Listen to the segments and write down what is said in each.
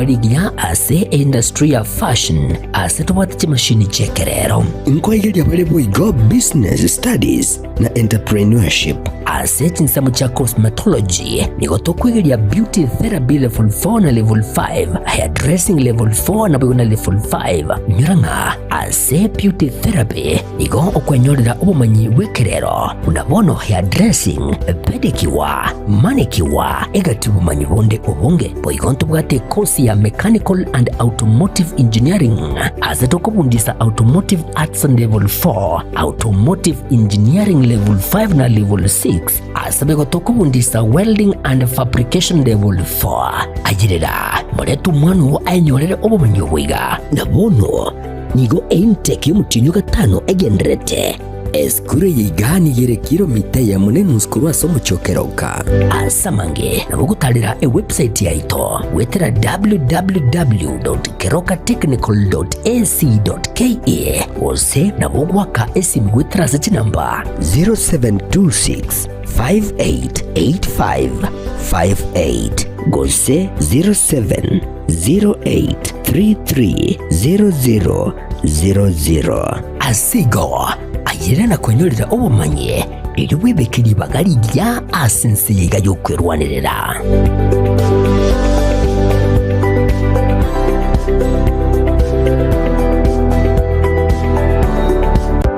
Garigia ase industry ya fashion ase tubatiche mashini chekerero inkwaigeria bale boigo business studies na entrepreneurship ase chinsamu cha cosmetology nigo tokwigeria beauty therapy level 4 na level 5 hairdressing level 4 na biguna level 5 nyuranga ase beauty therapy nigo okwenyorera obumanyi bwekerero unabono hairdressing pedicure manicure egati obumanyi bonde obonge boigo ntubwate kosi ya mechanical and automotive engineering ase tokobundisa automotive arts level 4 automotive engineering level 5 na level 6 ase bego tokobundisa welding and fabrication level 4 ajirira moretu mwanu ainyorere obumanyi bwiga nabono nigo intake y'umutinyu gatano egenderete eskure yigani yere kilomita ya munene uskuru asomo chokeroka asamange nabugutalira website yaito wetera www.kerokatechnical.ac.ke ose nabugwaka esimu wetera sechi namba 0726 588558 gose 0708330000 asigo ayirena kwenyorera obumanye iri wibekiri bagari rya asense yiga yo kwerwanirira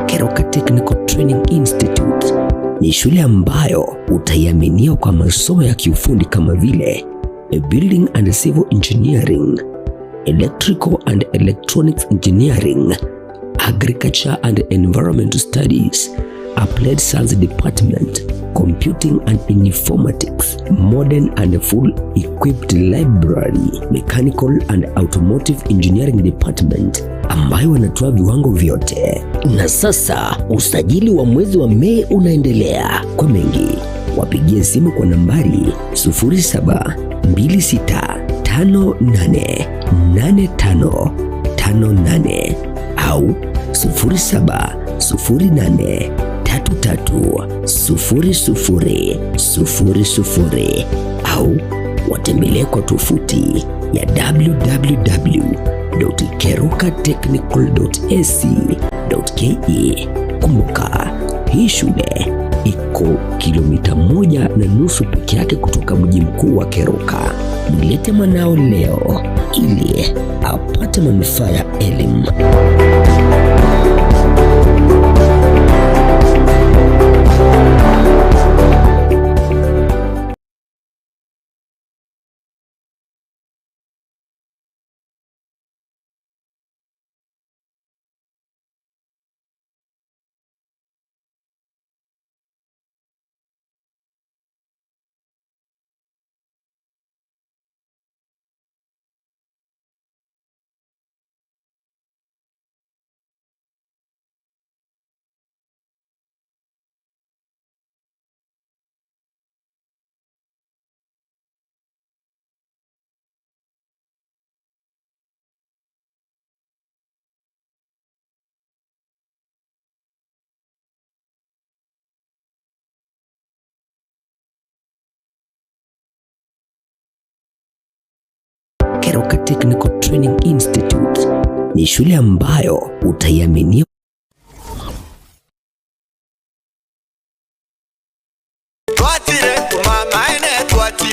Keroka Technical Training Institute ni shule ambayo utaiaminia kwa masomo ya kiufundi kama vile building and civil engineering, electrical and electronics engineering, agriculture and environmental studies, applied science department, computing and informatics, modern and full equipped library, mechanical and automotive engineering department, ambayo wanatoa viwango vyote. Na sasa usajili wa mwezi wa Mei unaendelea. Kwa mengi wapigie simu kwa nambari 0726588558 au 0708330000 au watembelee kwa tovuti ya www.kerokatechnical.ac.ke. Kumbuka, hii shule iko kilomita 1.5 peke yake kutoka mji mkuu wa Keroka. Mlete mwanao leo ili apate manufaa ya elimu. Keroka Technical Training Institute ni shule ambayo utaiaminia.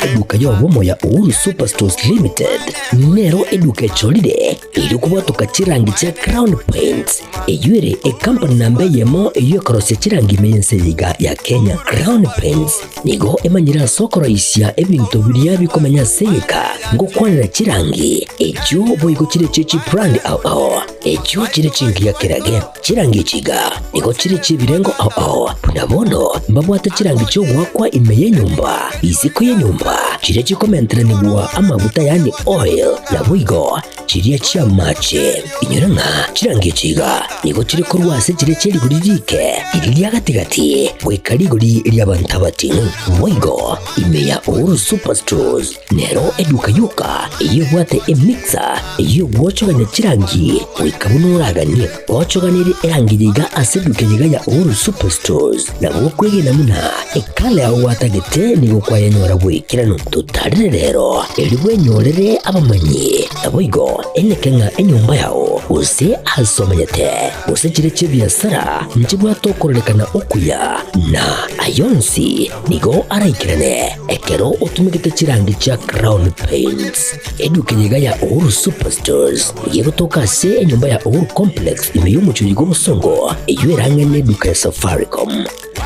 Eduka ya womo ya Uhuru Superstores Limited nero eduka cholide ili kubatoka chirangi cha Crown Paints eyuere company nambe yemo eyo karose chirangi mense yiga ya Kenya. Crown Paints nigo emanyira soko raisia ebintu biriya bikomanya seka ngo kwanira chirangi ejo boyiko chire chichi brand ao ejo chire chingi ya kirage chirangi chiga nigo chire chibirengo ao punabono mbabwata chirangi cyo gwakwa imeye nyumba iziko ye nyumba chire chikomentera nibwa amavuta yani oil na bwigo chiriya chia mache inyuranga chirangi chiga nigo chire kurwase chire chiri guririke iriya gatigati bwekari guri iriya bantabati bwigo imeya Uhuru Superstores nero eduka yuka iyo bwate emixer iyo gwochoganya chirangi wikabunuraganye gwochoganire erangi yiga aseduke yiga ya Uhuru Superstores na bwokwege namuna ekale aho watagete nigo kwayanyora bwekirano tutarire rero elibwe nyorere abamanyi aboigo enekenga enyumba yao use asomanyete use chire biashara njibwa tokorelekana okuya na ayonsi nigo araikirane ekero utumikite chirangi cha Crown Paints edukenyega ya Uhuru Superstores yego toka se enyumba ya Uhuru Complex imeyumuchuri g'obusongo eyuerange n'eduka ya Safaricom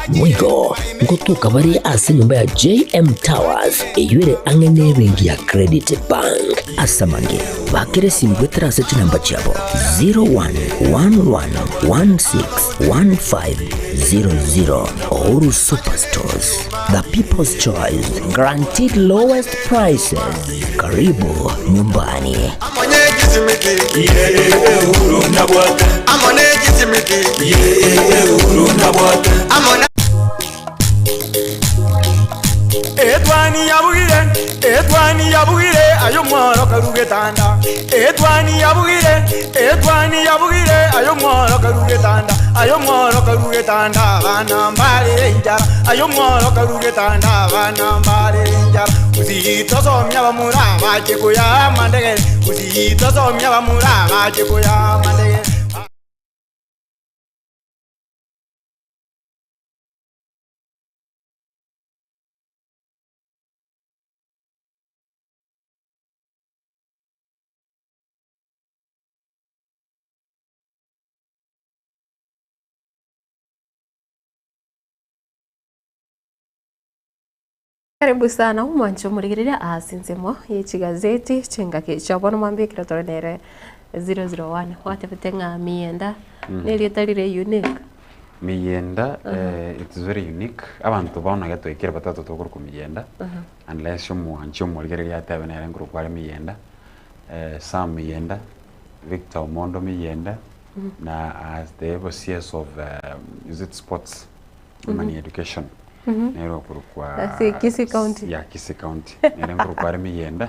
mwigo ngotuka bari ase nyumba ya JM Towers eyuere ange n'ebengi ya Credit Bank asamange bakire simbwe terase chinamba chabo 0111161500 Uhuru Superstores, the people's choice, guaranteed lowest prices. Karibu nyumbani. Etwani yabugire ayo mworo karugetanda etwani yabugire ayo mworo karugetanda bana mbale njara ayo mworo karugetanda bana mbale njara uzito somya bamura baje kuya mandege uzito somya bamura baje kuya mandege. Karibu sana umwancho murigirira asinzemo yichi gazeti chingake chabona mwambikira torenere 001 watebetenga mienda neliyetalire unique miyenda it's very unique abantu baona gato ikira batatu tokuru ku miyenda unless umwancho murigirira yatebenere nguru kwa miyenda Sam miyenda Victor Mondo miyenda na as the CS of is it sports money education nero kurukwa Kisii County ya Kisii County nero kurukwa miyenda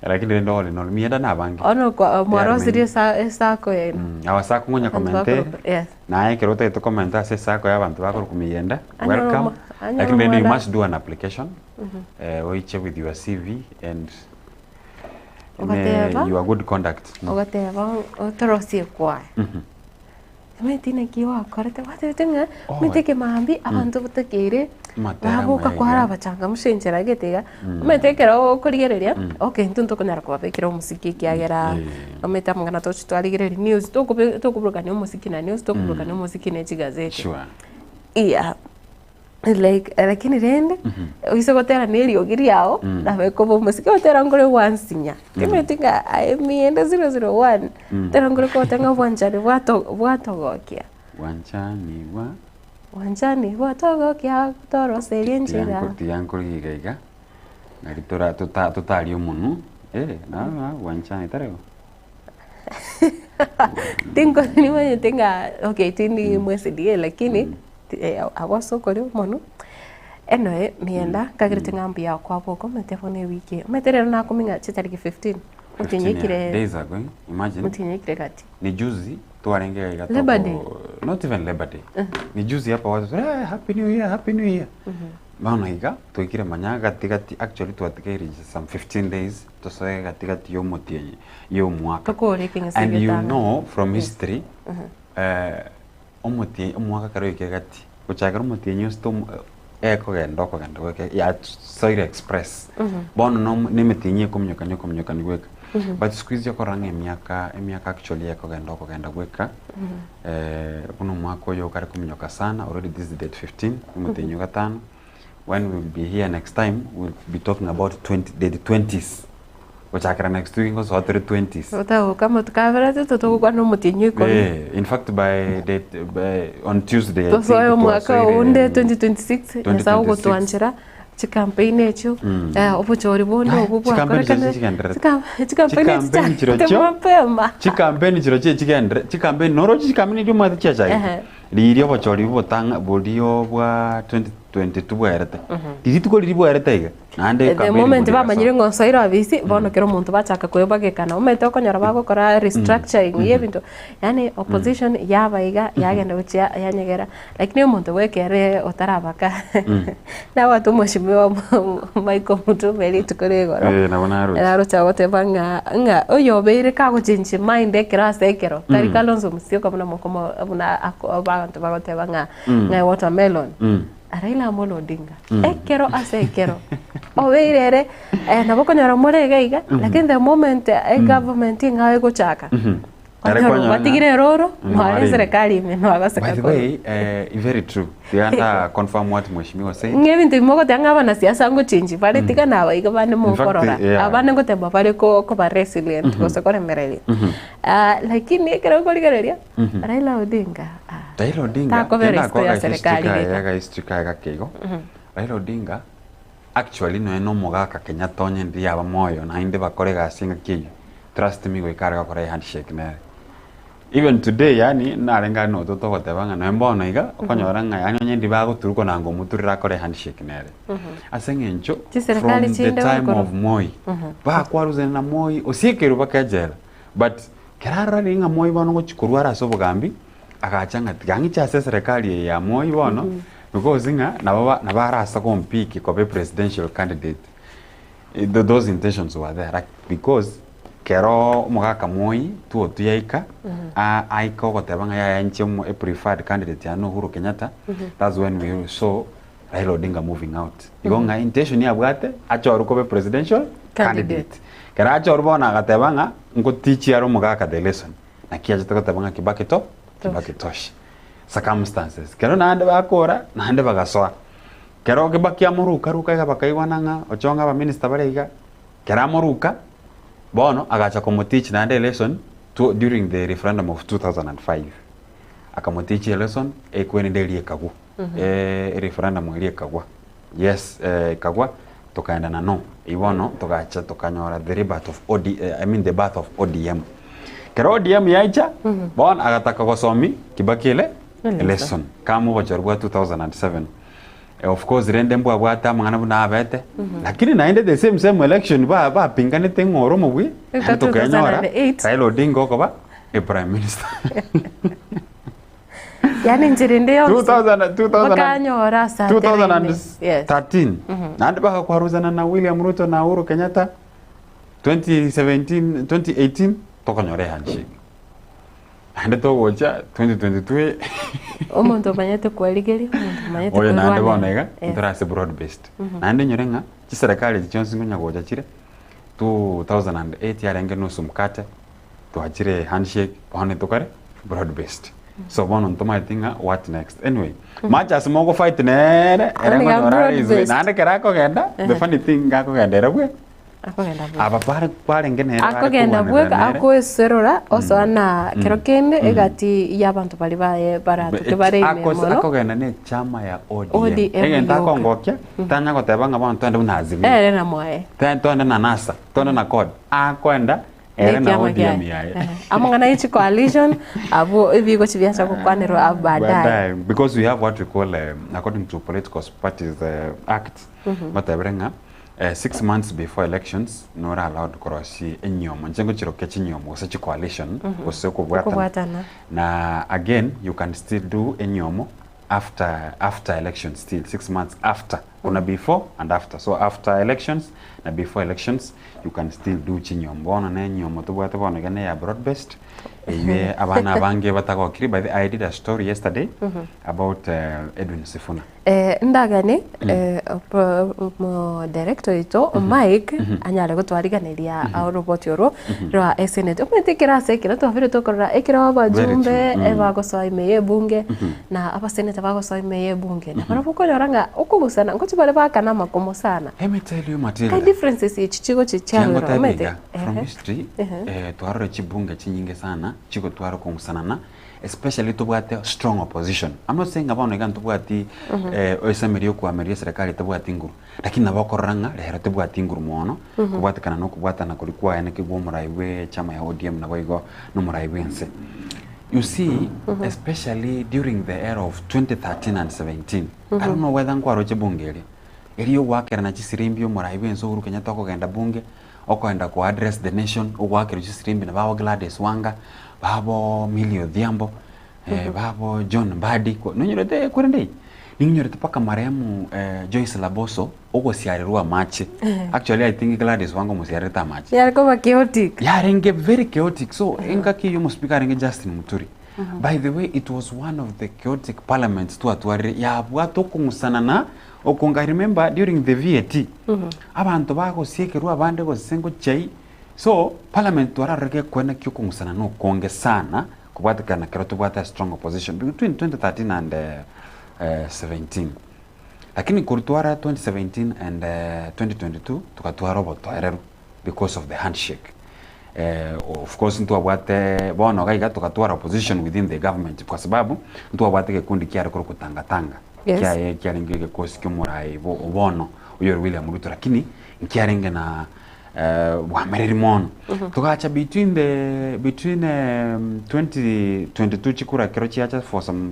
lakini ndo no miyenda nabangi ono kwa mwaro sirio sako ye awasako ngonya komente na ekero to komenta se sako ya abantu bakuru ku miyenda welcome lakini then you must do an application oiche with your CV and your good conduct ogateva otorosie kwa Metina kiwa korete watetenga meteke mambi abantu butekere babuka kwara bachanga mushenjera getega metekera okorigereria okay ntunto konara kwa bekira umusiki kiagera ameta mangana tochi twaligereri news tokuburuka ne umusiki na news tokuburuka ne umusiki ne chigazeti sure yeah like lakini rende uisogotera nelio giriao na bekobo musiki otera ngore wansinya kimetinga mienda 001 tera ngore ko tenga bwanjani bwatogokia wanjani bwatogokia toro serienjera yankuri gaiga ngaritora tutari umuntu na wanjani tarego tingo ni mwenye tenga okay tini mwezi die lakini awaso kore mono eno mienda kagirite ngambi ya kwa boko metefone wiki meterera na kuminga chitariki 15 mutinyikire days ago imagine mutinyikire kati ni juzi tuarengea igato Labor Day. Not even Labor Day ni juzi hapa watu happy new year maana iga tuikire manyaga tigati actually tuatikire some 15 days to say gatigati yomotie yo mwaka kokore kinga and you know from history omuti omwaka karo ikegati kuchagara omuti nyosto kogenda ya Soil Express bono no nimetinye kumnyoka gweka but squeeze yakoranga emyaka actually kogenda gweka kuno mwaka yo kare kumnyoka sana already this is date 15 omuti gatano when we will be here next time we'll be talking about the 20s Wachakara next week was 20s. Ota kama tukavera tuto kwa no mutinyu ko. In fact by on Tuesday to so mwaka unde 2026 esa ugo twanjira chi campaign echo obuchori bono obubwa kana chi campaign chiro chigendre chi campaign noro chi campaign dio mwa chacha. Lirio bochori botanga bodio bwa 22 bwerete titi ko liri bwerete iga nande the moment bamanyire ngonso ira bisi bono kero muntu bachaka kwebagekana umete okonyora bagokora restructuring yebintu yani opposition yabaiga yagenda guchia yanyegera lakini umuntu wekere otarabaka na watu mheshimiwa Michael Mutumeli tukorego naro chagote banga oyo beire kago chinchi mind ekera sekero tari kalonzo musio kabuna mokomo abuna abantu bagote banga na watermelon Raila Amolo Odinga ekero ase ekero obeirere nabokonyora morega lakini the moment government ingawe gochaka batigire roro no serikali no agaseka. By the way, very true. Tianda confirm what mheshimiwa say. Ngebintu imoko tanga bana siasa ngo change pale tika na baiga bane mu korora. Abana ngo temba pale ko ba resilient ko se kore mereli. Lakini kero ko ligereria Raila Odinga. Raila Odinga tena ko ya serikali ya history ya kego. Raila Odinga actually no mogaka Kenya tonye ndi aba moyo na inde bakorega singa kiyo. Trust me we karga kore handshake na. Even today yani narenga no toto gotebanga no mbona iga okonyora nga anyonye ndi bago turuko nango muturira kore handshake nere asengencho from the time of Moi ba kwaruze na Moi osiekeru bakajera but kerara ringa Moi bono gochikurwara asobogambi agachanga tigangi cha serikali ya Moi bono because nga nabarasa kompiki ko be presidential candidate those intentions were there like, because kero mugaka Moi tuo tuyaika aiko gotebanga ya nchemo a preferred candidate ya Uhuru Kenyatta that's when we saw Raila Odinga moving out igonga intention ya bwate achoru ko be presidential candidate kera achoru bona gatebanga ngo tichi aro mugaka the lesson na kiaje gotebanga Kibaki tosh circumstances kero nande bakora nande bagasoa kero Kibaki amuruka ruka bakaiwananga ochonga ba minister barega kera amuruka bono agacha komotich na election during the referendum of 2005 akamotich election ekwenendelie kagwa referendum ile kagwa yes kagwa tokaenda na no ibono tokacha tokanyora the rebirth of the birth of ODM kero ODM yaicha bono agataka gosomi Kibaki election kama bochorwa 2007 of course rende mbwa bwata mangana buna abete lakini naende the same election ba pingane tengoro mubwi to kenyora Raila Odinga ko ba prime minister yani njirinde yo 2013 nande ba kwaruzana na William Ruto na Uhuru Kenyatta 2018 to kanyore handshake ande to wocha 2022 omuntu banyete kwaligeri omuntu banyete oya nande bonega ndarase broad based nande nyorenga ci serikali cyonse ngonya goja chire 2008 yarenge no sumkate to achire handshake bone to kare broad based so bono ntoma tinga what next anyway macha smogo fight nere era ngora nande kerako genda the funny thing ngako gendera bwe aba pare ngene akogenda bweka akoeserora osana kero kende egati yabantu bali baye baratu ke bare mono akogenda ne chama ya ODM egenda kongokia tanya gotebanga bantu twende bunazimi na mwae twende na NASA twende na code akwenda era na ODM yaye amangana ichi coalition abo ibigo chibiacha kukwanero abadai because we have what we call according to political parties act matebrenga 6 months before elections not allowed to cross enyomo njengo chiroke chinyomo usachi coalition useko bwatana na again you can still do enyomo after elections still 6 months after una before and after so after elections na before elections you can still do chinyombo ona na enyomo to bwata bona gane ya broad based ye abana bange batako kiri by the I did a story yesterday about Edwin Sifuna ndagane director ito Mike anyale gutwariganiria robot yoro rwa Senate umetikira sekira to afire to korra ekira abajumbe ebagosoa imeye bunge na abaseneta bagosoa imeye bunge na baravuko yoranga ukugusana ngochi bale bakana makomo sana let me tell you Matilda the differences chichigo chichalo umete from history twaro chibunge chinyinge sana chiko twaro kongusana especially to bwate strong opposition. I'm not saying about negan to bwati oisemerio kwa meria serikali to bwati nguru lakini nabakoranga lehera to bwati nguru mono kubwata kana no kubwata na kulikuwa ene kigwo muraiwe chama ya ODM na boigo no muraiwe nse you see, especially during the era of 2013 and 17, I don't know whether nkwaroche bunge eriyo wakera na chisirimbi omuraibe enso Uhuru Kenyatta okogenda bunge okoenda ku address the nation ogwakera chisirimbi na babo Gladys Wanga babo Millie Odhiambo babo John Mbadi nonyorete kurende ninyorete paka maremu Joyce Laboso ogosiarirwa mache. Actually I think Gladys Wanga musiareta mache yariko chaotic yarenge very chaotic, so engaki you must speak arenge Justin Muturi. By the way, it was one of the chaotic parliaments tu atware ya bwato kungusana na okonga. Remember during the VAT abantu bago siekerwa abande go sengo chai, so parliament wararege kwena kyo kungusana no konge sana kubwatikana kero tubwata strong opposition between 2013 and 17. Lakini kurutwara 2017 and 2022 tukatwara roboto erero because of the handshake. Of course ntu abwate bono gaiga tukatwara opposition within the government kwa sababu ntu abwate kikundi kiari kuri kutangatanga kiarenge kosi kumurai bono uyo William Ruto, lakini kiarenge na wamereri mono tukacha between 2022 chikura kero chiacha for some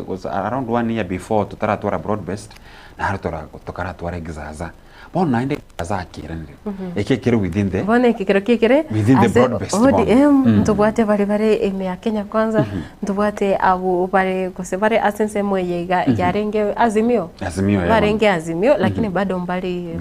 was around 1 year before tutaratwara broad based na harutora tukaratwara gizaza bono naende za kirende ekekere within the bone kikero kikere within the broad based ntubwate bari eme ya Kenya kwanza ntubwate abo bari kose asense moye yarenge azimio barenge azimio lakini bado mbali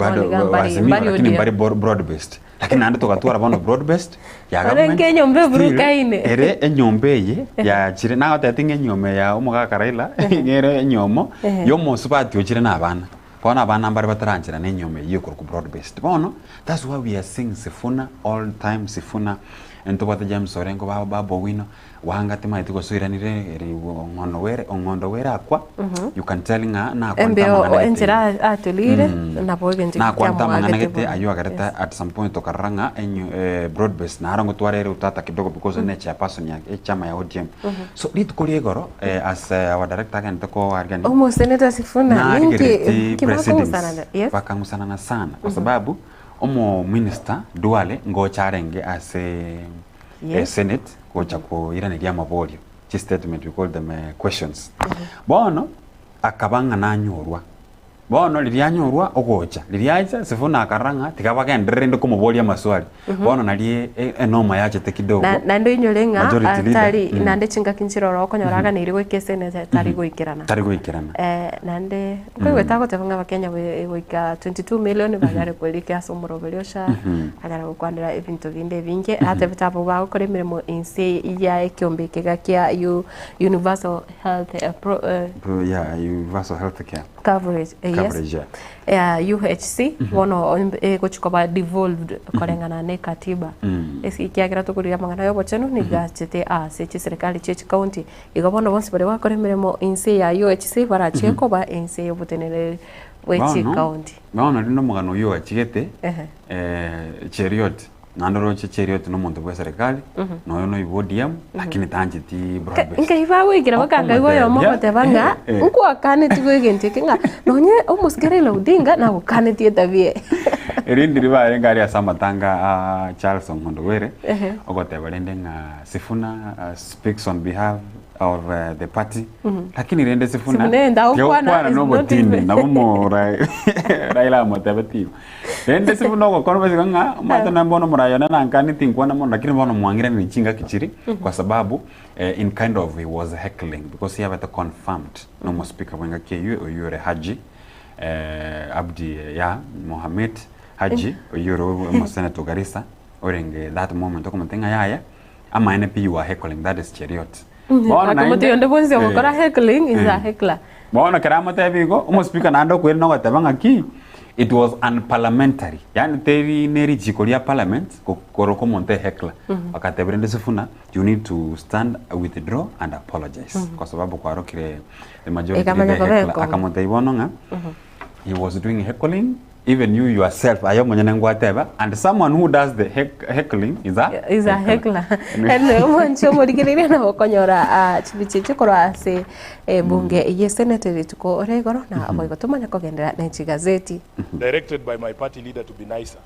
lakini mbali broad based, lakini ande tukatwara bono broad based ya government renge nyombe burukaine ere enyombe ye ya chire na otatinge nyome ya umugaka Raila ngere enyomo yomo subati ochire na abana kona abana mbari batarangira n'enyome yiko ku broad based bono. That's why we are seeing Sifuna all time. Sifuna entobata James Orengo babo wino wanga tema itiko soiranire eri ongondo were akwa you can tell nga na kwanta mangana enjira atulire na bogenje na kwanta mangana gete ayo agareta at some point tokaranga broad based na arango twarere utata kidogo because ne chairperson ya chama ya ODM. So dit koligoro as our director again toko argani Senator Sifuna ninki bakangusana sana kwa sababu omo minister Duale ngocharenge as a Senate kocha ko irane lya mabolio chi statement we call them questions bono akabanga nanyorwa bono lilianyorwa ogocha liliacha Sifuna akaranga tikabagendere ndo kumobolia maswali bono nalie enoma yache te kidogo na ndo inyolenga atari nande chinga kinchiroro konyoraga ni iriwe kesene tari goikirana nande kwe tako tebanga bakenya goika 22 million bagare kwelike asomoro beliosha agara kwandira ebintu binde binge ate bitabo bago kore mirimo inse ya ekyombekega kya universal health universal health care coverage UHC wono gochikoba devolved korengana ne katiba esi kiagira tukuria mangana yobo chenu ni gachete sechi serikali chechi county igabono bonse bare wakore mirimo inse ya UHC baracheko ba inse yobutenere wechi county baona lindo mugano yo achigete Cheriot nandoro Cheriot no muntu bwa serikali no no ibodiam lakini tanjiti broad based ngai wigira bakanga igoyo mo tebanga nku akane tigwegente kinga nonye omusgerela udinga na ukane tietavie erindiri bare ngari asamatanga Charles Ngondowere ogotebalende nga Sifuna speaks on behalf of the party lakini rende Sifuna kwana no botini na bomo Raila motabati rende Sifuna ko konbezi nga mata na mbono murayana na nkani tinkwana mo lakini bono mwangira ni chinga kichiri kwa sababu in kind of he was heckling because he have confirmed no mo speaker wenga KU Oyure Haji Abdi ya Mohamed Haji Oyure mo Senator Garissa orenge that moment okomenga yaya ama NP you are heckling, that is Cheriot. Bona ndio bonzi okora heckling is a heckler. Bona karama tabigo umo speaker nando kweli no gatabanga ki it was unparliamentary. Yani teri neri jikolia parliament koroko monte heckler. Akatebrende Sifuna you need to stand withdraw and apologize. Kwa sababu kwa rokire the majority of the heckler akamonte ibononga. He was doing heckling. Even you yourself ayo monyana ngwateba and someone who does the heckling is a heckler and wancho modikiria na okonyora chibichiche korwa ase bunge ye senator tuko oregoro na aboigo tumanya kogendera na gazeti directed by my party leader to be nicer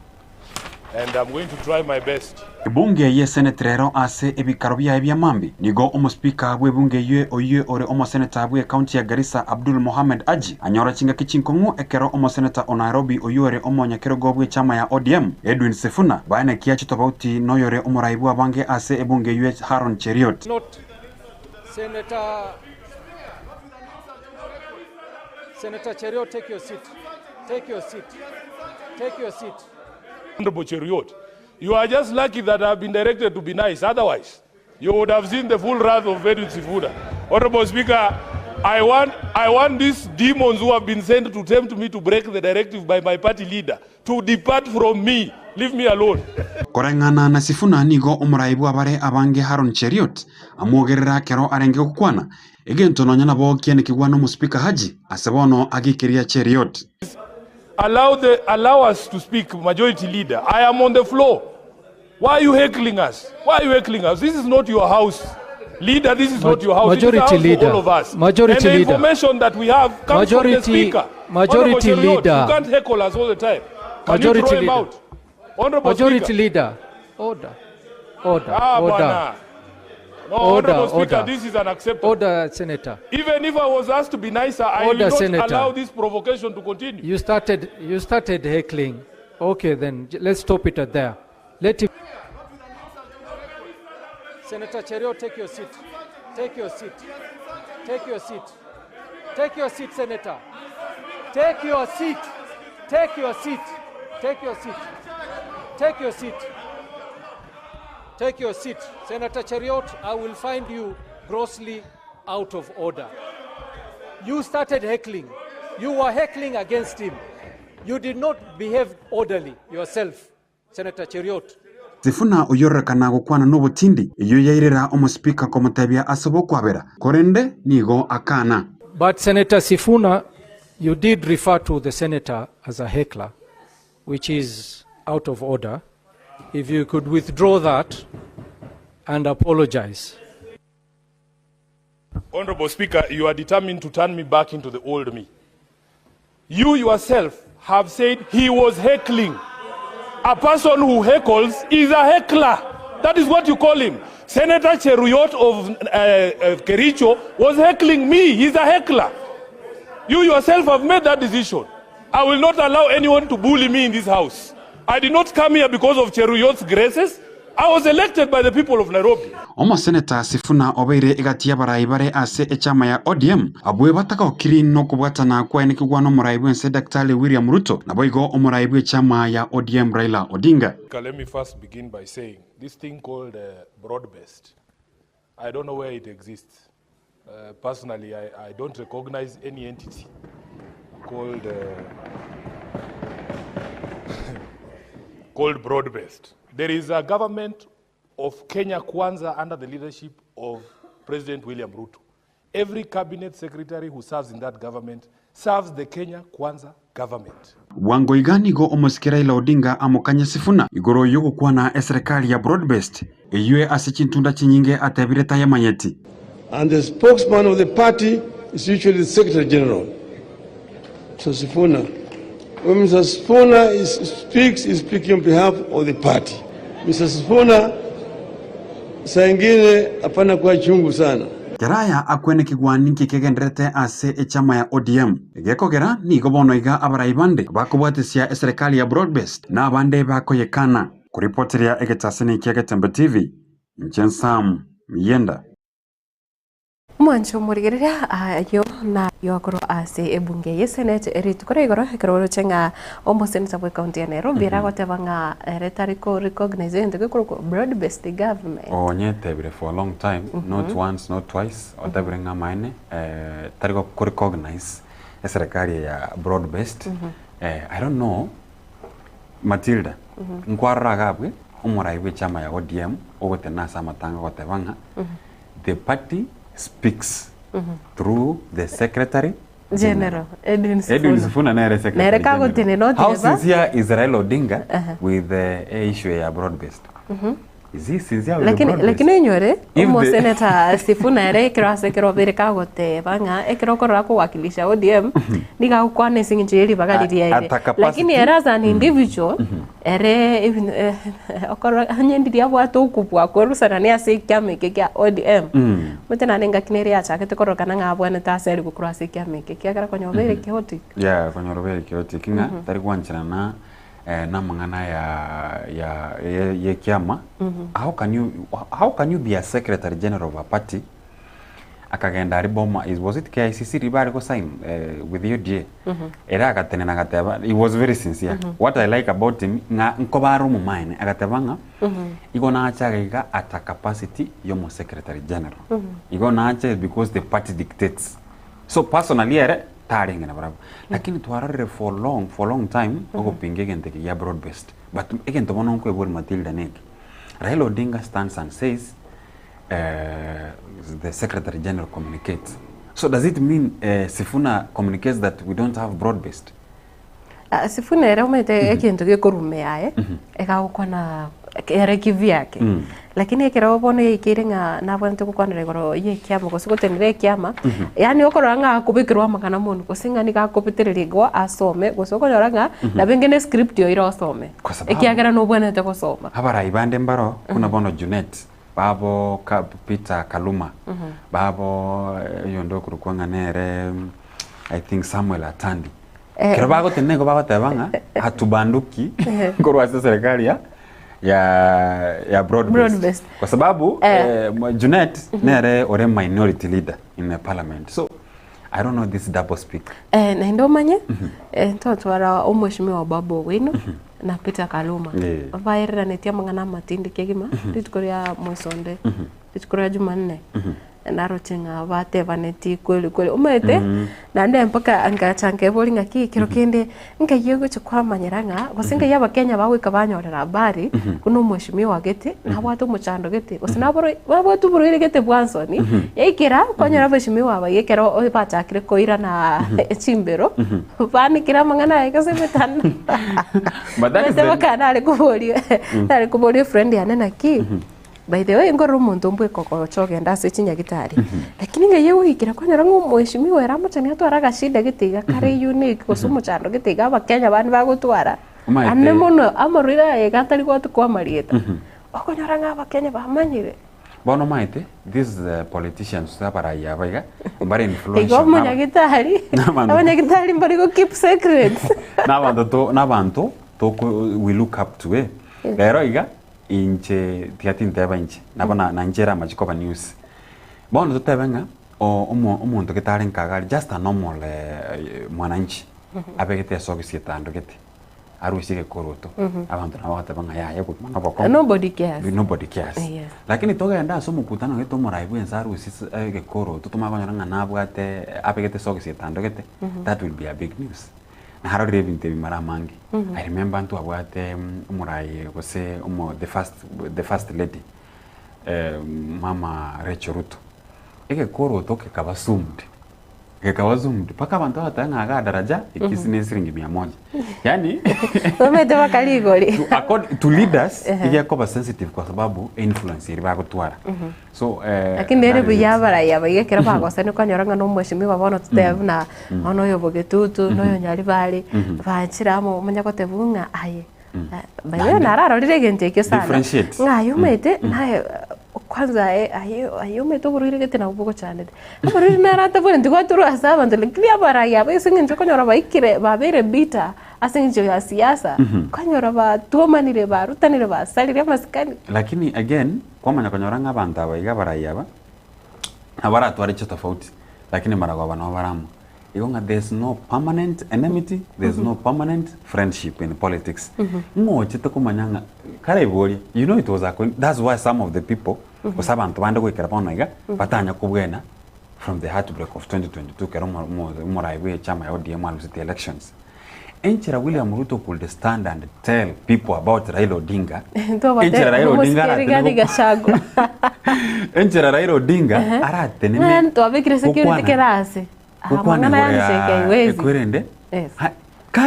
and I'm going to try my best. Bunge ye senetrero ase ebikaro bya ebya mambi nigo omuspika bwe bunge ye oye ore omoseneta bwe county ya Garissa Abdul Mohamed Aji anyora chinga kichinkongu ekero omoseneta o Nairobi oyore omonyakero gobwe chama ya ODM Edwin Sifuna baina kiachi tofauti noyore omoraibu abange ase ebunge ye Haron Cheriot. Not Senator Cheriot, take your seat. Take your seat. Take your seat. Honorable Cheriot, you are just lucky that I have been directed to be nice. Otherwise, you would have seen the full wrath of Edwin Sifuna. Honorable Speaker, I want these demons who have been sent to tempt me to break the directive by my party leader to depart from me. Leave me alone. Korengana na Sifuna nigo omoraibu abare abange Haron Cheriot amugerera kero arenge kukwana egento nonyana bo kiene kigwano muspika Haji asebono agikiria Cheriot. Allow us to speak, Majority Leader. I am on the floor. Why are you heckling us? Why are you heckling us? This is not your house. Leader, this is not your house. Majority It is the house Leader. for all of us. Majority and the Leader. information that we have comes from the Speaker. Majority Honorable Cheriot, Leader. You can't heckle us all the time. Can Majority you throw him Leader. out? Honorable Majority Speaker. Leader. Order. Order. Bana. Order. No, Order, Honorable Speaker, order. this is unacceptable. Order, Senator. Even if I was asked to be nicer, I Order, will not Senator. allow this provocation to continue. You started heckling. Okay, then let's stop it at there. Let him. Senator Cheriot, take your seat. Take your seat. Take your seat. Take your seat, Senator. Take your seat. Take your seat. Take your seat. Take your seat. Take your seat. Senator Cheriot, I will find you grossly out of order. You started heckling. You were heckling against him. You did not behave orderly yourself, Senator Cheriot. Sifuna oyorekana gukwana n'obutindi iyo yairira omuspika komutabya asabo kwabera korende nigo akana. But Senator Sifuna, you did refer to the senator as a heckler, which is out of order. If you could withdraw that and apologize. Honorable Speaker, you are determined to turn me back into the old me. You yourself have said he was heckling. A person who heckles is a heckler. That is what you call him. Senator Cheriot of Kericho was heckling me. He's a heckler. You yourself have made that decision. I will not allow anyone to bully me in this house. I did not come here because of Cheriot's graces. I was elected by the people of Nairobi. Omo Senator Sifuna obeire igatia baraibare ase echama ya ODM abwe bataka okiri no kubwatana kwa enikigwano muraibu ense Dr. William Ruto na boigo omuraibu echama ya ODM Raila Odinga. Let me first begin by saying this thing called broad-based. I don't know where it exists. Personally, I don't recognize any entity called called broad-based. There is a government of Kenya Kwanza under the leadership of President William Ruto. Every cabinet secretary who serves in that government serves the Kenya Kwanza government. Wango igani go omusikira Raila Odinga amukanya Sifuna igoro yugo kwana serikali ya broad-based eyue asichintunda chinyinge atabireta ya manyeti. And the spokesman of the party is usually the Secretary General. So Sifuna, when Mr. Sifuna speaks, he's speaking on behalf of the party. Mr. Sifuna, saa ingine hapana kwa chungu sana. Keraya akwene kigwani kikegendrete ase echama ya ODM. Gekogera ni gobono iga abaraibande bakubwatesia serikali ya broad-based na abande bakoyekana. Kuripoteria egetasini Kiagetembe TV, Mchensam Miyenda. Mwancho murigereria ayo na yokoro ase ebunge ye senate eritukore igoro hekero chenga omo senator bwe county ya Nairobi ragotebanga rhetorical recognizing the broad based government. Onyetebire for a long time, not once, not twice. Otebire ngamaine tariko recognize serikali ya broad based. I don't know Matilda. Nkwara gabwe umuraiwe chama ya ODM ogotenasa matanga gotebanga. The party speaks through the Secretary General Edwin Sifuna nere Secretary General. How sincere is Raila Odinga with the issue ya broad-based? sinzia lakini nyore umo senator Sifuna ere kirase kirobere kagote banga ekiro korra kuwakilisha ODM niga ukwane singinjeri bagaliria ire lakini era as an individual ere even okorra hanyendiria bwatu ukubwa korusana ni ase kyameke kya ODM mutena nenga kinere acha ketekoro kana ngabwana taseri kukurase kyameke kyagara konyobere kihoti ya konyobere kihoti kinga tari kwanchana na mangana ya kiama how can you be a secretary general of a party akagenda riboma was it KICC ribari ko sign with UDA era agatene nagateba he was very sincere what I like about him nga nkobaro mu mine agatebanga igona achaga at a capacity yomo secretary general igona acha because the party dictates so personally ere taringa na bravo lakini twarare for long time ogo pingege ndeke ya broad based but again to bono ko ebor Matilda Neki Raila Odinga stands and says the Secretary General communicates. So does it mean Sifuna communicates that we don't have broad based? Sifuna era umete ekintu gikurume yae ekagukwa na ere kivyake lakini ekero bone ikiringa nabonte kukwanira igoro ye kiama gusigutenire kiama yani okoranga kubikirwa makana mundu kusinga ni gakopitererigwa asome gusokoranga na bengene script yo irosome ekiagera no bwonete gusoma habara ibande mbaro kuna bono Junet babo Peter Kaluma babo yondo kurukwanga nere I think Samuel Atandi kero bago tenengo bago tebanga hatubanduki korwa serikali ya broad based kwa sababu Junet nere ore minority leader in the parliament so I don't know this double speak na ndo manye ntotwara omweshimiwa babo wino na Peter Kaluma bairira netia mangana matindi kegima titukoria mwisonde titukoria Jumanne narochenga batevaneti kweli umete na nde mpaka angachange bolinga kiro kende ngayego chikwamanyiranga gosinga yaba Kenya bawe kabanyorera habari kuno mweshimiwa gete na watu muchando gete osinaboro watu burire gete bwansoni yikira kwanyora bashimiwa bayekero bachakire koira na chimbero bani kira mangana ikasemetana madaka kana ale kubolie friend yanena ki by the way ngoro muntu mbwe koko chogenda se chinya gitari lakini ngaye wikira kwanyara ngo mweshimiwa era mutani atwara shida gitiga kare unique kusumu chando gitiga abakenya bani bagutwara anne muno amorira egatari gwatu kwa marieta okonyora nga abakenya bamanyire bono maite these politicians sabaraya baiga bare influence ego munyagitari abanyagitari mbari go keep secret nabantu to we look up to lero iga inche tiatin teba inche nabana nanjera majikoba news bono tutebenga omuntu getari nkagari just a normal mwananchi abegete sogisi tando gete arusige koroto abantu nabagatebanga yego nobody cares yes. Lakini togenda so mukutano geto moraibu ensarusi gekoroto tumagonyanga nabwate abegete sogisi tando gete that will be a big news na harore binte bimara mangi I remember ntu abwate umurai gose the first lady mama Rachel Ruto ege koroto kekabasumde paka abantu batanga daraja ikisine siringi 100 yani umete bakaligori to leaders ige koba sensitive kwa sababu influence iri bagutwara so lakini ere buyabara yabaye kera bagosane kwanyoranga no mweshimiwa bono tutevuna ono yobogetutu no nyari bali bachiramo munyakotebunga aye bayo nararo rirege kyo sana ngayo mete naye kwanza ayo meto burire gete na ubugo cyane burire narata bone ndiko turu asaba ndele klia baraya besinge ndiko nyora baikire babere bita asinge ya siasa kanyora ba tuomanire ba rutanire ba salire maskani lakini again kwa manya kanyora ng'abantu abaiga baraya ba abara twari cyo tofauti lakini maragwa bana baramu igonga there's no permanent enmity there's no permanent friendship in politics ngoche to kumanyanga kare bori you know it was that's why some of the people usabantu bande kwekera bonaiga batanya kubwena from the heartbreak of 2022 kero moraiwe chama ya ODM at the elections Enchera William Ruto could stand and tell people about Raila Odinga. Enchera Raila Odinga Enchera Raila Odinga arate nene nto abekire security kerase amangana yansheke iwezi ekwerende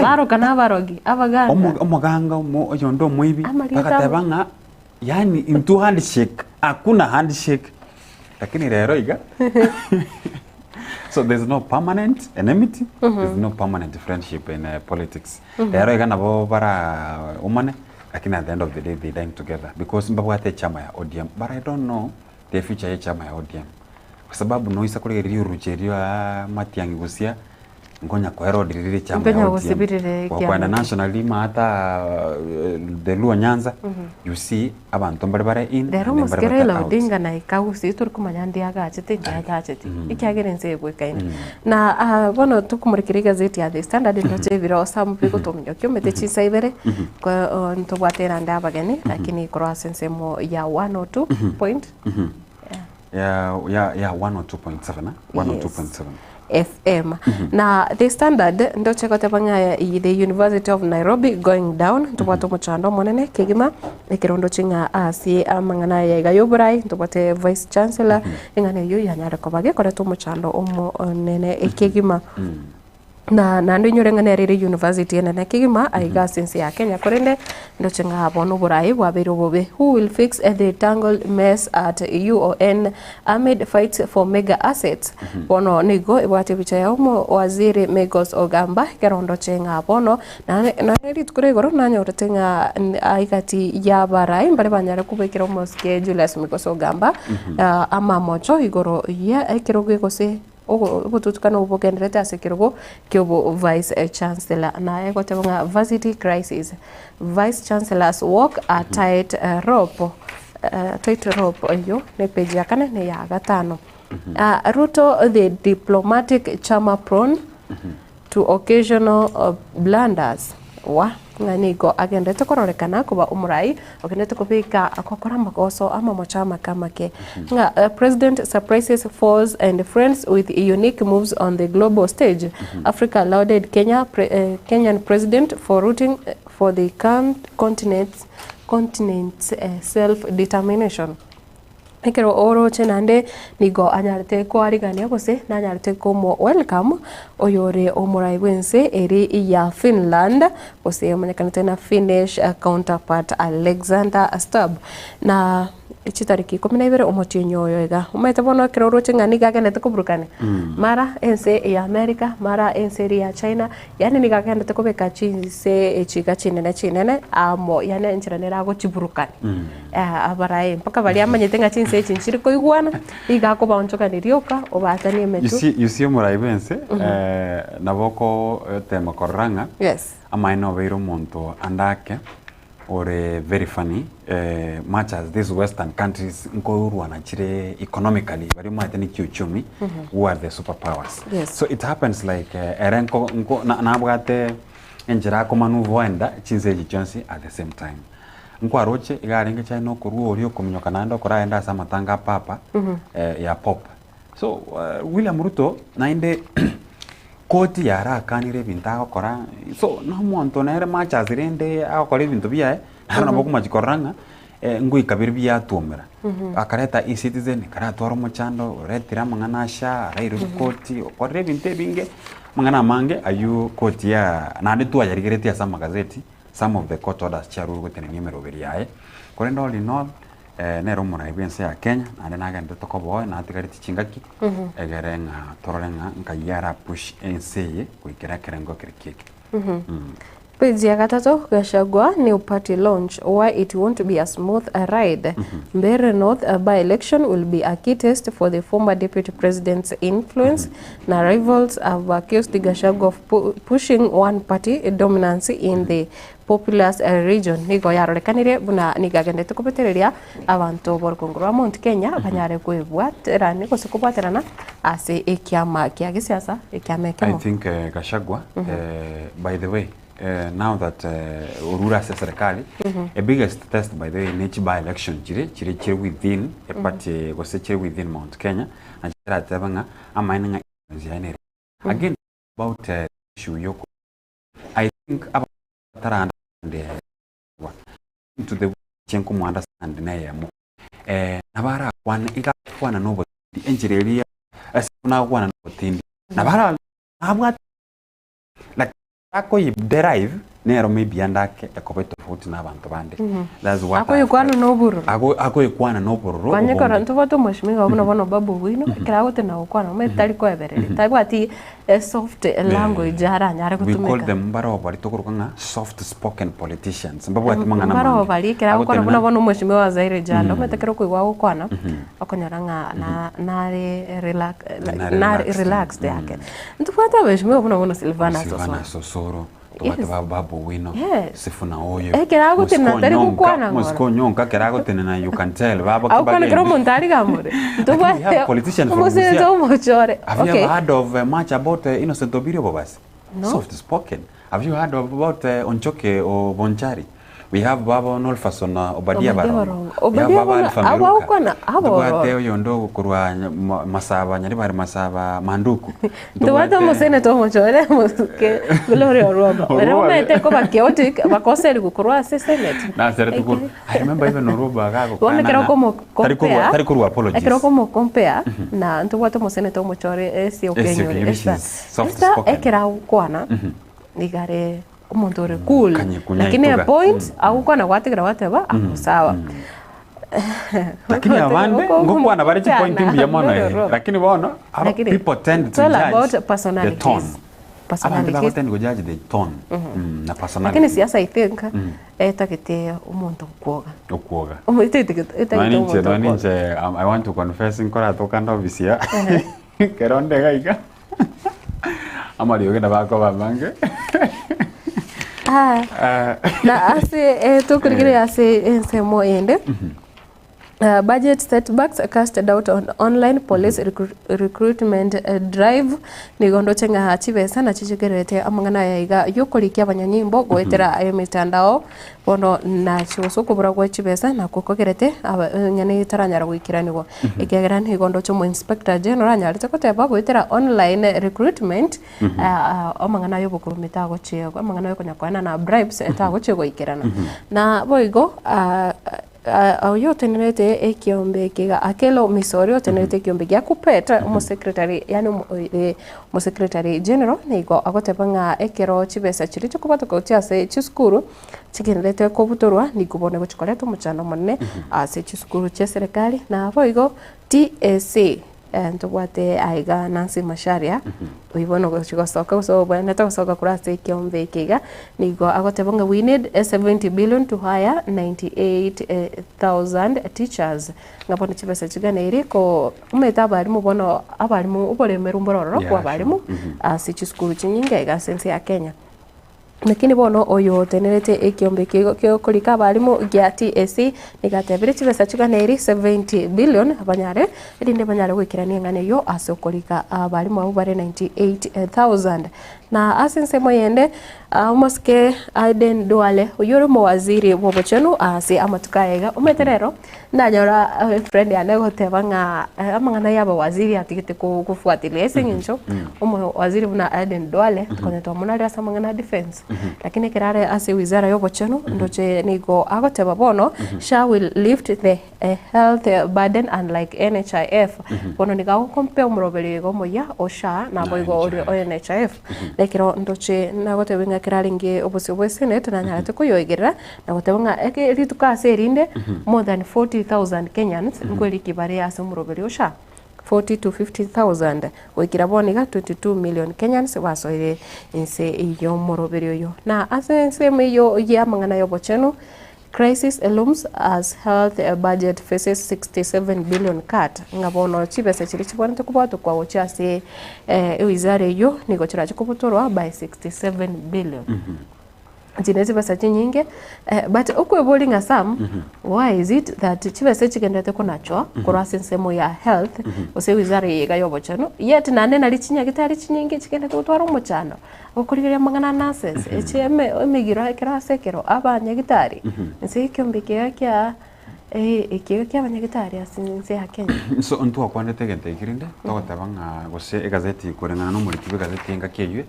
baro kana barogi abaganga omuganga yondo mwibi akatebanga yani into handshake hakuna handshake lakini rero iga so there's no permanent enmity there's no permanent friendship in politics rero iga nabo bara umane lakini at the end of the day they dying together because mbabwate chama ya ODM but I don't know the future ya chama ya ODM kwa sababu noisa kule rucherio Matiang'i gucia ngonya kwero dirire chama ya ODM kwa kwenda national lima hata the Luo Nyanza you see abantu mbare in Dero muskere la Odinga na ikausi turikumanya ndi agachete njagachete ikyagerenze gwikaine na bono tukumurikira gazeti ya The Standard ndoche biro sambu gutumyo kyomete chisaibere kwa ntobwatera ndabagene lakini cross nsemo ya 102 point ya 102.7 102.7 FM. Na The Standard ndo chekote panga the University of Nairobi going down tupata muchando monene kigima ekirondo chinga asi amangana ya gayoburai tupate vice chancellor ingane yo yanyara kobage kore to muchando omo nene ekigima na ndo nyorengane riri university na kigima aiga sense ya Kenya korende ndo chinga abono burai bwabero bobe who will fix the tangled mess at UON amid fights for mega assets bono nigo ibwate bicha ya umo waziri Megos Ogamba kerondo chinga abono na riri tukure goro na nyorete nga aikati ya barai mbale banyara kubekira umo schedule Megos Ogamba ama mocho igoro ya ekirogo kose obututukana obugenderete asekirogo kyobo vice chancellor na ekotebonga varsity crisis vice chancellors walk a tight rope yo ne page ya kane ne ya gatano Ruto the diplomatic chama prone to occasional blunders wa nganigo agendete kororekana kuba umurai agendete kubika akokora makoso ama machama kama ke nga president surprises foes and friends with unique moves on the global stage Africa lauded Kenyan president for rooting for the continent's self-determination ekero oro chenande nigo anyarte ko arigania gose na anyarte ko mo welcome oyore omurai wense eri ya Finland gose manyakana tena Finnish counterpart Alexander Stubb na chitariki 12 omotinyo yoga umete bono kero oro chengani gagenete kuburukane mara ense ya America mara ense ya China yani ni gagenete kubeka chinse echika chinene amo yani enchiranera go chiburukane abarai mpaka bali amanyete nga chinse chinchiri ko igwana igako baonchoka nirioka obatani metu you see murai bense naboko tema koranga yes amaino beiro monto andake or very funny much as these western countries nkourwa na chire economically very much ni kiuchumi who are the superpowers yes. So it happens like erenko na bwate enjira ko manuvo enda chinse jichonsi at the same time nko aroche igaringe chano kuruo rio kumnyoka nando kora enda sama tanga papa ya pop so William Ruto nainde koti yara kanire binta kora so no monto nere macha zirende akore bintu bia harana boku majikoranga ngui kabiri bia tumera akareta e-citizen karatwaro mochando retira mangana sha rairu koti okore binte binge mangana mange ayu koti ya nande tu ayarigereti asa magazeti some of the court orders charu gutene nimero beriae korenda all in all nero mona ibense ya Kenya ande naga ndo tokobo na atigariti chingaki egerenga tororenga nkayara push enseye kuikira kerengo kirikiki Page ya gatatu Gachagua new party launch why it won't be a smooth ride Mbeere North by-election will be a key test for the former deputy president's influence na rivals have accused Gachagua of pushing one party dominance in the populous region nigo yarorekanire buna nigagendete kubetereria abantu borukungurwa Mount Kenya banyare kwebwatera niko sikubwaterana ase ekiama kya gisiasa ekiama kemo I think Gachagua by the way now that Urura serikali a biggest test by the nature by election chire within a party was within Mount Kenya and chira tabanga amainga zianere again about issue yoko I think about taranda into the chenko mu understand na yamo nabara kwana iga kwana no boti engineer asuna kwana no boti nabara abwa like ako derive nero maybe andake ekobe tofauti na abantu bande that's what ako yikwana no bururu ako yikwana no bururu kwanye kora ntubato mweshimiga obuna bono babu wino kirago tena ukwana metali ko eberere tagwa ati soft language haranyare kutumika we call them baro bari tokurukanga soft spoken politicians mbabu ati mangana baro bari kirago kora buna bono mweshimiga wa Zaire jando metekero kuigwa ukwana akonyaranga na relaxed yake ntufata mweshimiga obuna bono Silvana Sosoro Tobata babu wino sifuna oyo kerago tena tari kukwana Moscow nyonka kerago tena you can tell baba kibage akona kero montari gamure ntobate politician from Musia have you ever heard of much about Innocent Obirio Bobas soft spoken have you heard about Onchoke or Bonchari we have Baba Nolfason Obadia Baron we have Baba Alfameruka tobate oyo ndo kurwa masaba nyari bari masaba manduku tobate musene to mochore muske gloria roba pero mete ko bakiotic bakoseri kukurwa senate na sere tukuru I remember even Oruba gago kana kero como compare tari kurwa apologies kero como compare na tobate musene to mochore esi okenyori esta ekera ukwana nigare umuntu uri cool lakini a point akukwana kwatikira wateba sawa lakini abande ngokwana bari chi point imbi yamono lakini bono people tend to judge the tone personalities tend to judge the tone na personality lakini siasa I think etakete umuntu okuoga umuntu I want to confess nkora tokanda obisia keronde gaiga amali ogenda bako bamange na ase tukurigire ase ensemo ende budget setbacks cast doubt on online police recruitment drive nigondo chenga hachibesa na chichigerete amangana yaiga yokolikia abanyanyimbo goetera ayo mitandao bono na chiuso kubura gwa chibesa na kukogerete nyane taranyara gwikiranirwo ikegera nigondo chomo inspector general anyarite koteba goetera online recruitment amangana yo bukurumita go chiego amangana yo konyakwana na bribes etago chiego ikirana na boigo yo tenete ekiombe kiga akelo misorio tenete kiombe gya kupeta mo secretary yani mo secretary general nigo agotebanga ekero chibesa chiri cyo kubato ko cyase chiskuru chigenderete ko butorwa nikubone gochikoleto muchano monne ase chiskuru che serikali na boigo TSC ntobwate aiga Nancy Macharia uibono gochigosoka so bwana tosoka kurase kiombe kiga nigo agotebanga we need 70 billion to hire 98,000 teachers ngabone chibesa chigane iriko umeta abarimu bono abarimu ubolemeru mbororo kwa abarimu ase chiskuru chinyinga iga sense ya Kenya lakini bono oyo tenerete ekiombe kyo kolika abarimu gya TSC nigatebire chibesa chigane iri 70 billion abanyare irinde banyare gwikirania ngane yo ase kolika abarimu abo bare 98,000 na asense moyende umoske Aden Duale uyuri mo waziri bobochenu ase amatukayega umeterero nanyora friend yane gotebanga amangana yaba waziri atigite kufuatilia esingincho umo waziri buna Aden Duale tukonetwa munali asa mangana defense lakini kirare ase wizara yobochenu ndoche nigo agoteba bono SHA will lift the health burden unlike NHIF bono niga compare umuroberi go moya o SHA na boigo o NHIF lekero ndoche nagotebinga kiraringe obusi bwe senate na nyarate kuyoigerera nagotebinga ekirituka serinde more than 40,000 Kenyans ngweli kibare ase umuroberi o SHA 40 to 50,000 wikira boniga 22 million Kenyans wasoire inse iyo moroberi yo na ase seme yo ya mangana yo bochenu crisis looms as health budget faces 67 billion cut ngabono chibesa chiri chibonete kubato kwa ochase wizare yo nigochira chikubutorwa by 67 billion jinezi basa chinyinge but okwe bowling asam why is it that chibesa chigendete kunacho kurase nsemo ya health ose wizara yiga yobochano yet nane nali chinya gitari chinyinge chigendete gutwara umuchano okurigira mangana nurses echeme emigiro ekirase kero abanya gitari nse kyombike kya ikigo ky'abanyagitari asinze ya Kenya so onto akwandete gente ikirinde togotabanga gose egazeti kurengana no muri kibe gazeti enga kiywe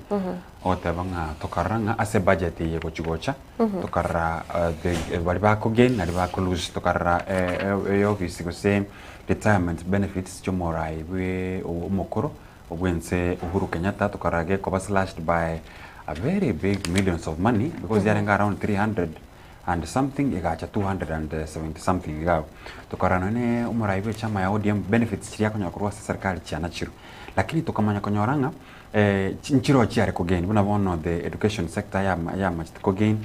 otabanga tokaranga ase budget ye gochigocha tokarra bari bakogen nari bakolus tokarra yo gise retirement benefits chomorai we umokoro ogwense Uhuru Kenyatta tokarage koba slashed by a very big millions of money because they are around 300 and something igacha 270 something igao tukorana ne umuraiwe chama ya ODM benefits chiria konya kurwa serikali chiana chiru lakini tukamanya konyoranga nchiro chiare ko gain buna bono the education sector ya much ko gain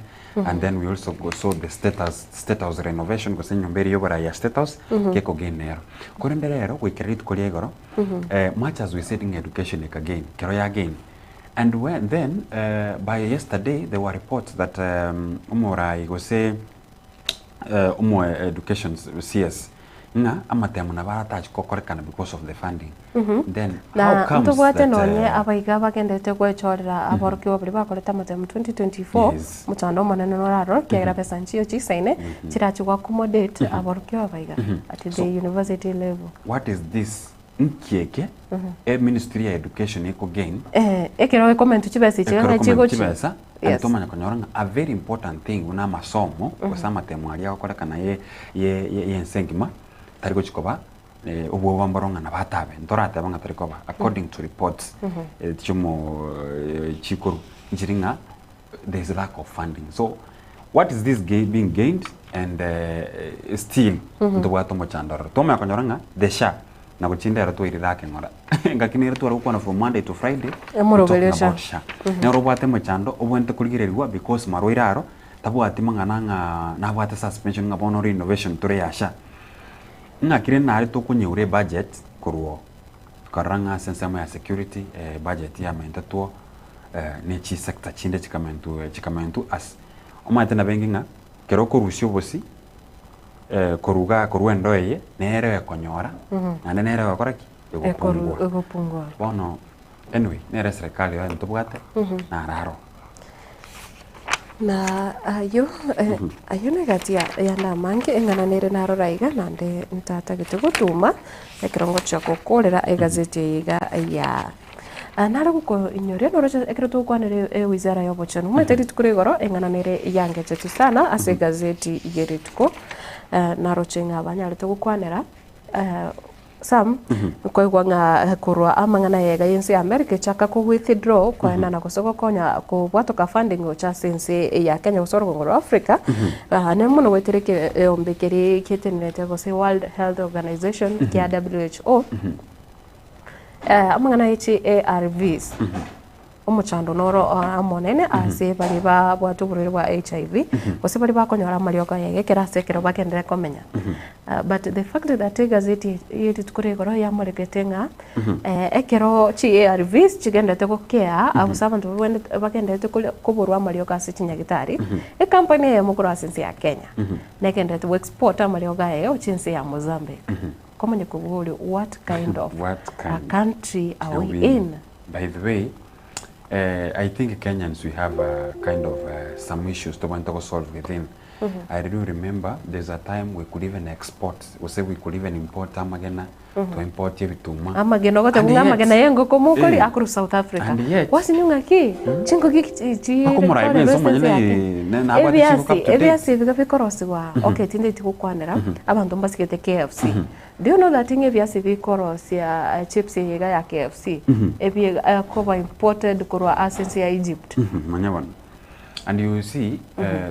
and then we also go so the state house renovation ko senyo mberi yobara ya state house ke ko gain nero korenderero ko credit ko liegoro much as we said in education ka gain kero ya gain. And then, by yesterday, there were reports that Umurai go say education CS nga amatemu na baratach kokorekana because of the funding. Then how comes that abaiga bagendete gwechorera aborki obri bakoreta matemu 2024 mutando manene noraro kiagira pesa nchio chisaine chirachugwa accommodate aborki abaiga at the university level. What is this? Nkieke Ministry of Education eko gain ekero comment chibese chiranga chigo chibesa antomanya konyoranga a very important thing una masomo kusama temwaria okorekana ye nsengima tariko chikoba obwo bamboronga na batabe ntorate banga tarikoba according to reports chumo chikuru njiringa there is lack of funding. So what is this being gained and still ntobwato mochandoro toma konyoranga the sha na kuchindera tu iridake ngora ngakinira tu arukwana from Monday to Friday emorobelesha ne robwate mochando obwente kuligirerirwa because maroiraro tabwate mangana na bwate suspension ngabono renovation tore yasha ngakire na ari to kunyeure budget kurwo karanga sensema ya security budget ya mentatuo ne chi sector chinde chikamentu as omate na benginga kero korusyo bosi koruga koruendo eye nere konyora ande nere wakoraki egopungwa bono anyway nere serikali ya ntubwate na raro na ayo negatia ya na mangi engana nere naro raiga nande ntata gitugutuma ekirongo chako kolera egazeti iga ya nara guko inyoria norocha ekero tukwanere wizara ya bochano mweteri tukuregoro engana nere yange chetu sana ase gazeti igeritko narochenga abanyare tugukwanera sam koigwa nga kurwa amangana yega yense America chaka ko withdraw kwa na kosoko konya ko bwatoka funding cha sense ya Kenya usoro ngoro Africa ne muno wetereke ombekeri ketenete go se World Health Organization kia WHO amangana yichi ARVs omuchando noro amonene ase bali ba bwatugurire wa HIV ose bali bakonyora marioka yegekera sekero bakendere komenya but the fact that gazeti yeti tukuregoro ya mareketenga ekero chi ARVs chigendete gukea abusabantu wende bakendete kuburwa marioka ase chinyagitari e company ya mukuru sense ya Kenya nekendete export marioka yo chinse ya Mozambique komenya kuguli what kind of a country are we in? By the way, I think Kenyans, we have kind of some issues to want to solve within. I do remember there's a time we could even export, we say we could even import amagena to import vituma. Amagena gote bunga amagena yengo komukori akuru South Africa. Wasi nyunga ki chingo ki akumura ibe so manyene na abati chiko ebiasi bigabikorosi wa okay tinde tikukwanera abantu mbasikete KFC. Do you know that in ebiasi bikorosi ya chips yega ya KFC ebi koba imported kurwa essence ya Egypt. Manyawana. And you see,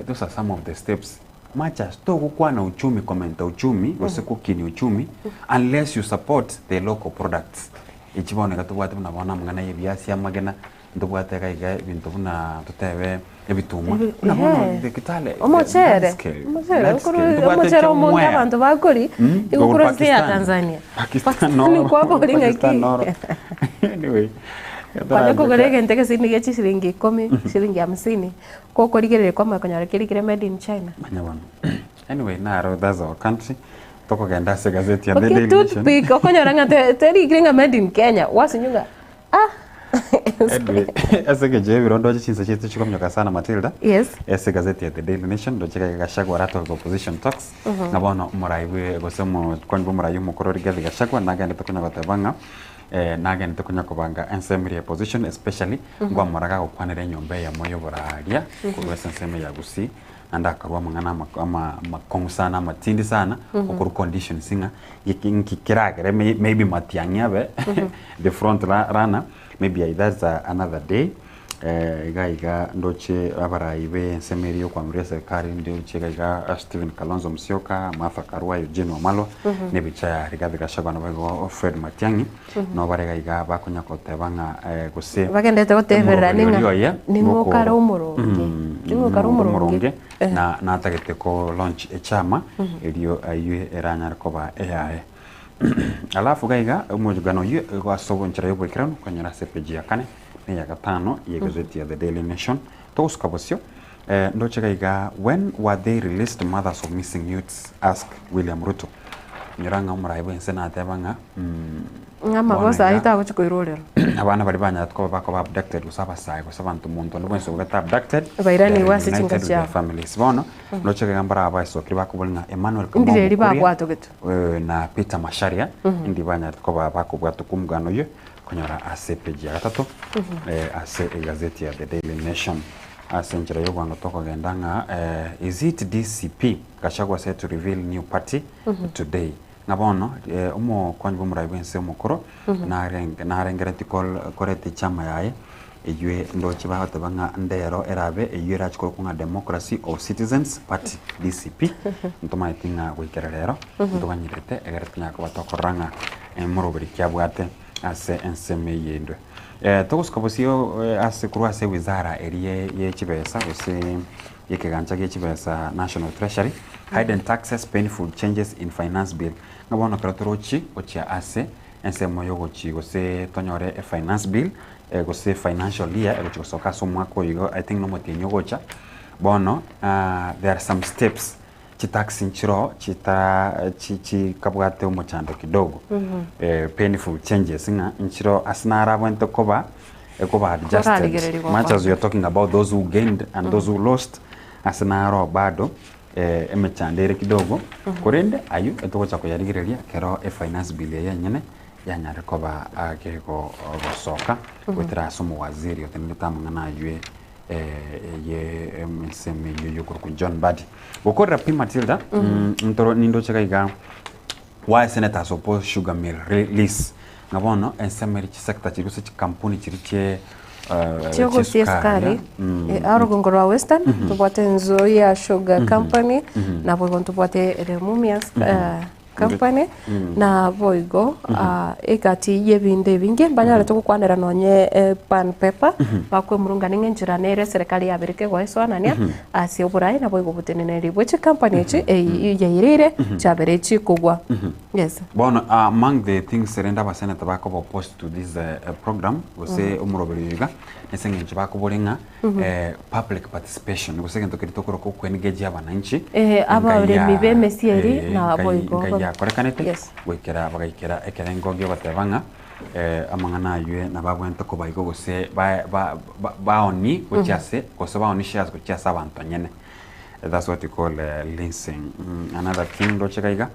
those are some of the steps. Much as to kukwana uchumi, komenta uchumi, wasekukini uchumi, unless you support the local products. Ichibone katuwate muna wana mngana yebiasi ya magena, ntuwate kaiga bintu muna tutewe ebituma. Na mwana dekitale. Omochere. Omochere omonga abantu bakuri. Ikukuru siya Tanzania. Pakistan no. Ni kwa bolinga ki. Anyway. Kwa kugorege nteke sinige shilingi 10 shilingi 50 koko ligere kwa makonyara kirikire made in China manyawana. Anyway na that's our country toko genda se gazeti ya The Daily Nation toothpick okonyara nga teri gringa made in Kenya wasinyunga anyway asege je birondo chinsa chetu chikomnyoka sana Matilda. Yes ese gazeti ya The Daily Nation ndo chika gashagwa rato opposition talks na bona muraiwe gosemo kwanbu murayu mukorori gathi gashagwa naga nditokonya gotabanga nage nitukunya kubanga ensembly position especially ngwa moraga gukwanira nyombe ya moyo boraria kurwa ensembly ya gusi anda karwa mangana makongu sana matindi sana okuru condition singa yikiragere maybe matiangya be the front runner maybe that's another day iga ndoche abaraibe nsemerio kwa mria serikali ndoche iga Stephen Kalonzo Musyoka, Martha Karua, Eugene Wamalwa ne bicha Rigathi Gachagua na bago Fred Matiang'i no barega iga bakonya kotebanga gose bagendete gotebera ninga nimukara umuronge na atagete ko launch echama elio ayue eranyar koba eyae alafu gaiga umujugano yu gwasobo nchira yobwekirano kwanyara sepeji ya kane ne ya gatano ye gazeti ya The Daily Nation tos kabosyo ndoche gaiga when were they released mothers of missing youths ask William Ruto nyiranga umuraibo ensena atebanga ngama bosa ahita kuchikoirorero abana bari banya two bako abducted usaba sai kusabantu muntu ndobwenso ugata abducted bairani wasi chingacha families bono ndoche gambara abaso kibako bolinga Emmanuel ndiri bakwato gitu na Peter Masharia ndi banya two bako bwatu kumgano yo konyora ase page ya gatatu ase gazeti ya The Daily Nation ase njira yo gwanga toko gendanga is it DCP Gachagua said to reveal new party today ngabono umo kwanjbo muraibense mukoro na rengereti koreti chama yae eyue ndochi bahote banga ndero erabe eyue rachiko kunga Democracy of Citizens Party DCP ntoma itinga wikerero ntobanyirete egeretnya ko batokoranga murobiri kyabwate ase enseme yendwe togoskobosio ase kurwa se wizara eriye ye chibesa ose yekeganja ge chibesa National Treasury hidden taxes painful changes in finance bill ngabona karatorochi ochia ase ensemo yogochi gose tonyore finance bill gose financial year egochi gosoka so mwako yigo I think no motinyo gocha bono there are some steps chitaxing chiro chi kabwate umuchando kidogo painful changes nga nchiro asnara wento koba adjusted much as we are talking about those who gained and those who lost asnara bado emechandere kidogo korende ayu etokocha ko yarigireria kero finance bill yenyene yanyare koba akeko gosoka wetira somo waziri oteneta mangana yue ye mseme yoyokurku John Badi gokorra P Matilda ntoro nindo chekaiga why senators oppose sugar mill release ngabono ensemeri sector chiruse kampuni chiriche Choko sieskari arugongoro Western tupate Nzoia Sugar Company na boigo tupate Remumias company na boigo ekati yebinde binge banyale tukukwanera nonye pan paper bakwe murungani ngenjira nere serikali ya Amerika kwa iswanania asio burai na boigo buteneneri which company echi yirire chaberechi kugwa yes bon among the things serenda basena tabako opposed to this program was umuroberiga nesengenje bako bolinga public participation was segento kiritokoro ko kwengeje abananchi abare mibeme sieri na boigo korekanete wekera bagaikera ekerengo gyo batebanga amangana yue na babwento ko baigo gose baoni kuchase ko baoni shares kuchasa abantu nyene that's what you call leasing another thing do chekaiga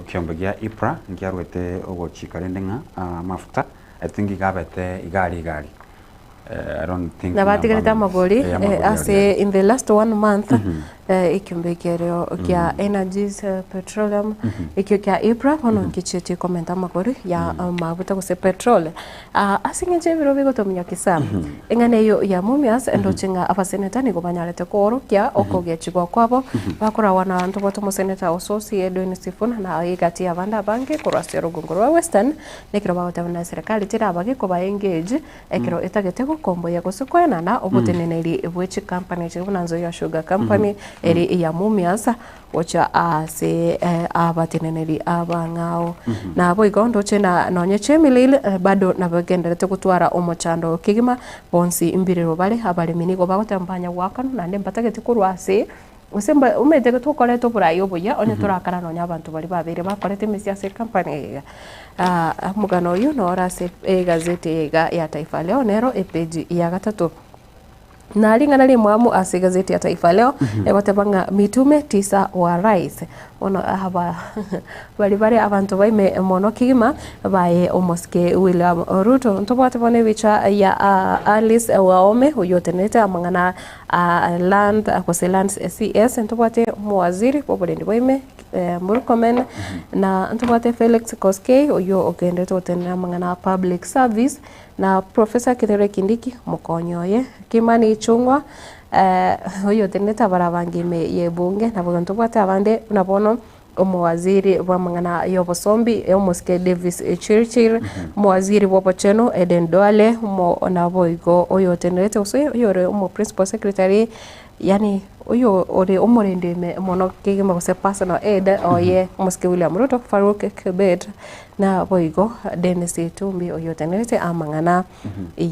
kyombegia IPRA ngiarwete ogochikarendenga mafuta I think igabete igari I don't think nabatigireta magori ase in the last 1 month ikimbekero kya energies petroleum ikyo kya IPRA hono kichiti komenta magori ya mabuta kuse petrol asingeje biro bigo tomnya kisam engane yo ya Mumias endochinga abaseneta ni gobanyarete koro kya okoge chigwa kwabo bakora wana bantu boto museneta ososi Edwin Sifuna na igati abanda banke korasero gongoro Western nekiro bagota na serikali tira bagi ko ba engage ekiro etagete kombo ya gosokwena na obuteneneri which company chibuna Nzoia Sugar Company eri ya Mumias ocha ase abateneneri abangao na boigo ndoche na nonyeche milil bado na bagenderete gutwara omochando kigima bonsi imbiriro bale abale minigo bagotambanya wakano na ndembatagete kurwase usemba umete tukoleto burayo buya onye turakara nonya abantu bali babere bakorete mesiase company mugano uyu no rase gazeti ya Taifa Leo nero page ya gatatu na lingana limwamu ase gazeti ya Taifa Leo ebatebanga mitume 9 wa rais ono haba bali abantu baime mono kigima bae omoske William Ruto ntobate bone bicha ya Alice Waome uyoteneta amangana land akose land CS ntobate muwaziri pobolendi baime Murkomen na ntobate Felix Koskei uyo okende totena amangana public service na Professor Kithure Kindiki mukonyoye Kimani Ichung'wa oyo teneta barabangime ye bunge na boganto bwate abande nabono omwaziri wa mangana yobosombi omuske Davis Chirchir mwaziri wa Bocheno Eden Duale mo naboigo oyo tenete oyo yore omo principal secretary yani oyo ore omorende mono kege magose personal aid oye muske William Ruto Farouk Kibet na boigo Dennis Itumbi oyo tenete amangana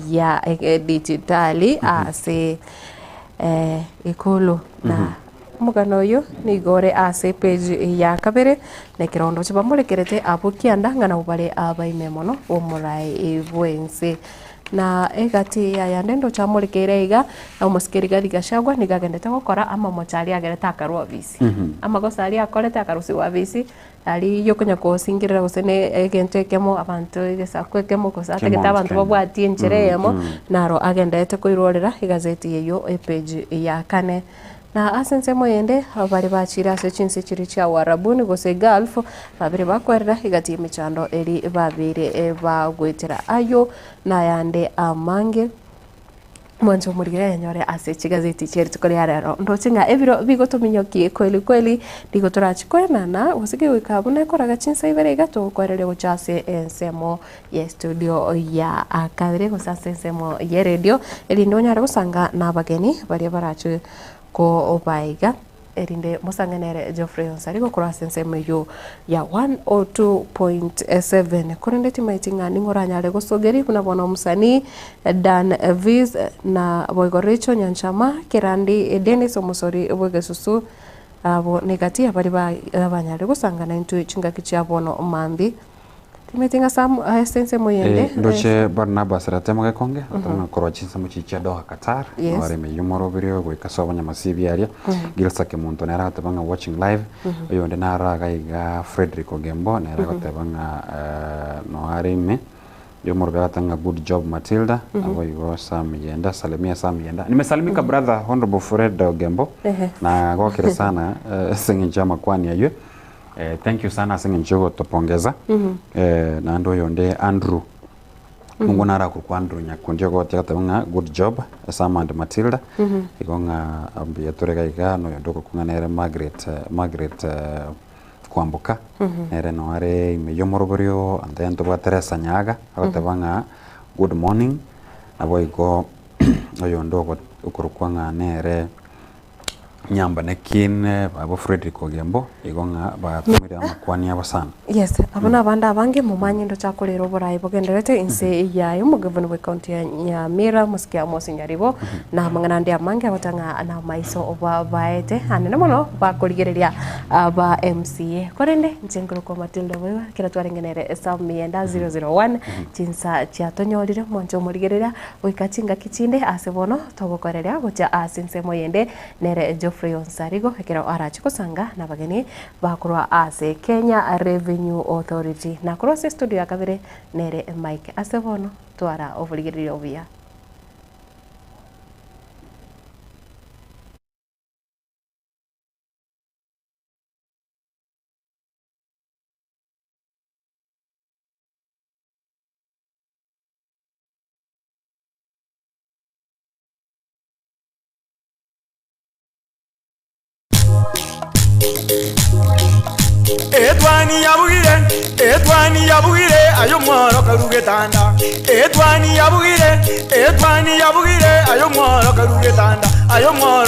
ya digitali ase ikulu na mugano yo ni gore ase page ya kabere ne kirondo chiba murekerete abukianda ngana ubare abaime mono omurai ebwense na egati ya yandendo cha murekere iga omusikeri gashagwa nigagendete gukora ama mochari agereta akarwa visi ama gosari akorete akarusi wa visi ali yokonya ko singirira gusene egente kemo abantu gesakwe kemo kosate geta abantu babwati enchere yamo naro agendete koirorera igazeti yeyo page ya kane na asense moyende abari bachira se chinse chiri cha warabuni gose Gulf babiri bakwerera igati imichando eri babire bagwetera ayo na yande amange mwanzo murigere nyore ase chigazeti cheri tukori arero ndochinga ebiro bigotominyokie kweli digotora chikwena na usige wikabune koraga chinsa ibere gato kwerere gochase ensemo ye studio ya akabire gosase ensemo ye radio eri ndonyara gusanga nabageni bari barachu ko obaiga erinde musanganere Geoffrey Onsari go cross ensemo ya 102.7 korende timaitinga ningoranyale gosogeri kuna bona musani Dan Viz na boigoricho nyanchama kirandi Dennis Omusori bwegesusu abo negati abari banyale gusangana into chinga kichabono mambi timetinga sam essence moyende ndoche Barnabas ratema konge atana korochinsa muchicha doha Qatar wari me yumoro video go ikasoba nyamasibi yaria gilsa ke montonera atabanga watching live yo ndenara gaiga Frederick Ogembo nera atabanga no arime yumoro gatanga good job Matilda abo yo sam yenda salimia sam yenda nimesalimika brother honorable Fred Ogembo na gokere sana singinjama kwani ayo thank you sana singe njogo topongeza na ndo yonde Andrew mungu nara ku Andrew nyakundio go tabanga good job Sama and Matilda igonga ambia torega iga no yondoko kunganere Margaret kwambuka nere no are imeyomoroborio and then to Teresa Nyaga atabanga good morning abo igo oyondoko ukurukwanga nere nyamba nekine abo Frederick Ogembo igonga ba tumira makwani abasana yes abana banda bange mumanyi ndo chakolero borai bogenderete inse yayo mugavana we county ya Nyamira muskia mosinyaribo na mangana ndi amange abatanga na maiso oba baete anene mono bakoligereria ba MCA korende njengro ko Matilda wewa kira twarengenere samienda 001 chinsa cha tonyorire monjo murigereria wikatinga kichinde asebono togokoreria gocha asinse moyende nere Geoffrey Onsarigo ekera arachiko sanga na bageni bakurwa ase Kenya Revenue Authority na cross studio ya kabere nere Mike Asebono twara ovuligiriro via Etwani yabugire ayo mworo karuge tanda Etwani yabugire ayo mworo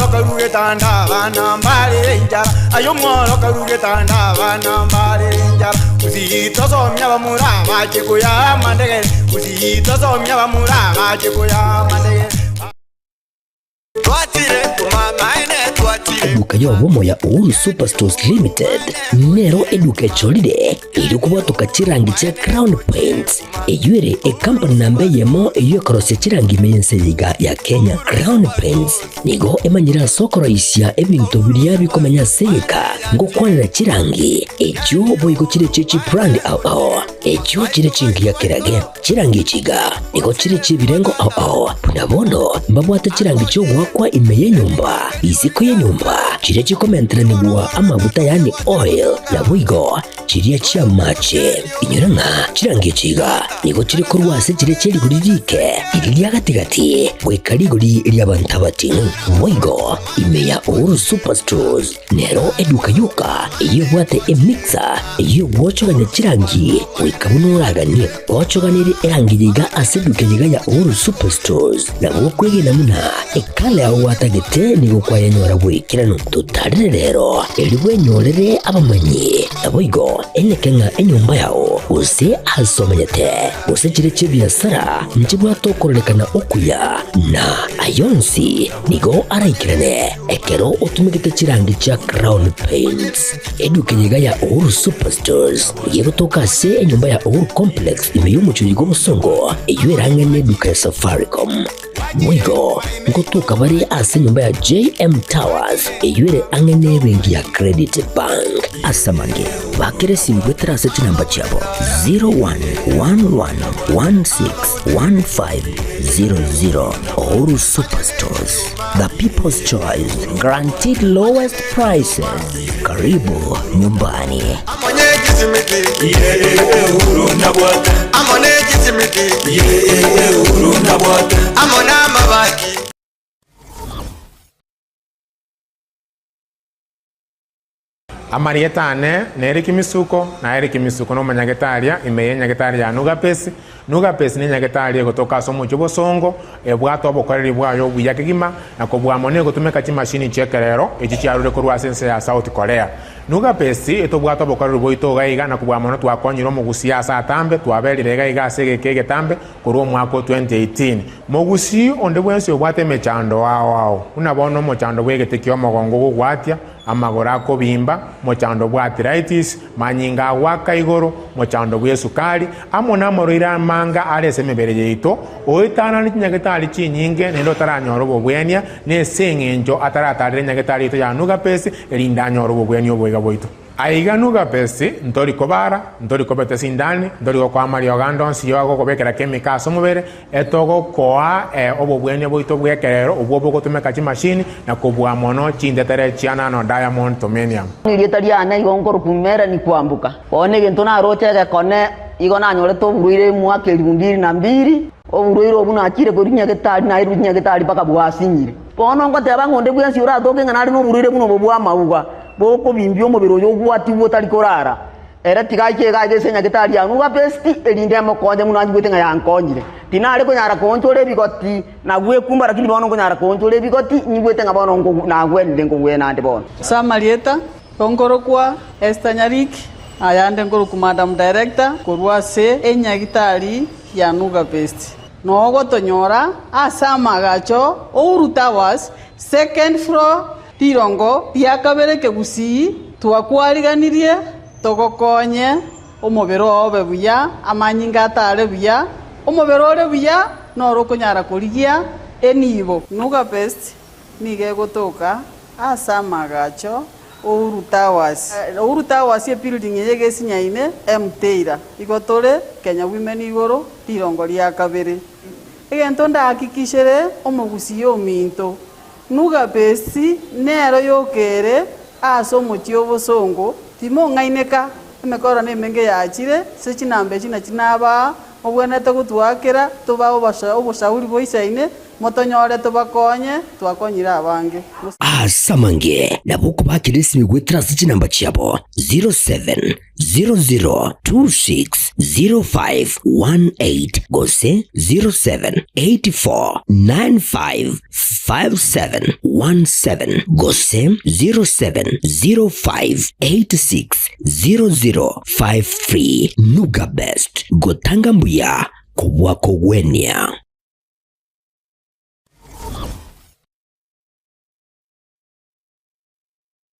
karuge tanda bana mbale njara ayo mworo karuge tanda bana mbale njara uzito somya bamuraba chikuya mandege uzito somya bamuraba chikuya mandege twatire kumama ine twatire eduka yobomo ya Uhuru Superstores Limited nero eduka cholide ilikuwa tukachirangi cha Crown Paints eyuere company nambe yemo eyokorose chirangi mense yiga ya Kenya. Crown Paints nigo emanyira sokoro isya ebintu biria bikomanya seka ngo kwanira chirangi ejo boyiko chire chichi brand ao echo chire chingia kirage chirangi chiga niko chire chibirengo punabono mbabwate chirangi cyo gwakwa imeye nyumba iziko ye nyumba chire chikomentre nibwa amavuta yani oil na buigo chiriya chia mache inyuranga chirangi chiga niko chire kurwase chire chiri guririke iriya gatigati bwekari guri iriya bantabati buigo imeya Uhuru Superstores nero eduka yuka iyo bwate emixer iyo bwochoganya chirangi wikabunuraganie bwochoganire erangi yiga aseduke yiga ya Uhuru Superstores na bwokwege namuna ekale aho watagete nigo kwayanyora bwikirano tutarire rero elibwe nyorere abamanyi naboigo enekenga enyumba yao use asomanyete use chire chibiasara nchibwa tokorelekana okuya na ayonsi nigo araikirane ekero utumikite chirangi cha Crown Paints eduke yiga ya Uhuru Superstores yego toka se enyumba ya Uhuru Complex imeyumuchuri go musongo eyerange ne duka ya Safaricom mwigo ngotoka bari ase nyumba ya JM Towers eyere angene bengi ya Credit Bank asamange bakere simbwetera seti namba chabo 0111161500 Uhuru Superstores, the people's choice, guaranteed lowest prices. Karibu nyumbani. Amarietane neri kimisuko na eri kimisuko no manyagetaria imeye nyagetaria nugapesi ni nyagetaria gotoka somo cyobosongo ebwato obokoreri bwayo buyakigima nako bwamone gotumeka chimashini chekerero echicyarure ko rwasense ya South Korea nugapesi etobwato obokoreri boito gaiga nako bwamone twakonyiro mu gusiasa atambe twaberire gaiga segekege tambe kuri mwaka 2018 mogusi onde bwense obwate mechando wao unabono mochando bwegetekyo mogongo gugwatia amagora ko bimba mochando bwa arthritis manyinga waka igoro mochando bwa sukari amona morira manga arese mebere yeito oitana ni nyagetali chinyinge nendo taranyoro bobwenia ne sengenjo ataratarire nyagetali to yanuga pese erinda nyoro bobwenia obwega boito aiga nuga pese ntori kobara ntori kobete sindani ntori kwa Mario Gandon si yogo kobekera kemika somubere etogo koa obobwenia boito bwekerero obwo gotumeka chi machine na kobwa mono chindetere chiana no diamond tomenium nilitaliana igongoro kumera ni kwambuka one gento na rote kone igona nyore to buruire mwaka 2002 oburuire obuna akire ko nyagetali na iru nyagetali paka bwasinyire pono ngoteba ngonde bwensi ura doge nganari no buruire buno bobwa mauga boko bimbyo mubiro yo gwati wotali korara era tigaike gaje nyagetali anu ga besti elinde mokonje munanji gwete ngayankonyire tinale ko nyara konchole bigoti na gwe kumba lakini bono ko nyara konchole bigoti nyigwete ngabono ngo na gwende ngo gwe nande bono Samarieta kongoro kwa Estanyarik ayande ngoro ku Madam Director korwase enyagitali ya Nuga Best nogo tonyora asama gacho Uhuru Towers second floor tirongo byakabere kegusi twakwariganirie togokonye omobero obe buya amanyinga atare buya omobero ore buya noro konyara kurigia enibo Nuga Best nige gotoka asama gacho Uhuru Towers ye building yege sinyaine mteira igotore Kenya Women igoro tirongo lya kabere egento ndakikishere omogusi yo minto Nuga Best nero yokere aso mochio bosongo timo ngaineka emekora ne menge yachire se chinambe chinaba obwenete gutwakira tuba oboshauri boisaine motonyore tubakonye twakonyira abange asamange nabuko bakirisi migwetera chinamba cyabo 0700260518 gose 0784955717 gose 0705860053 Nuga Best gotanga mbuya kubwa kogwenia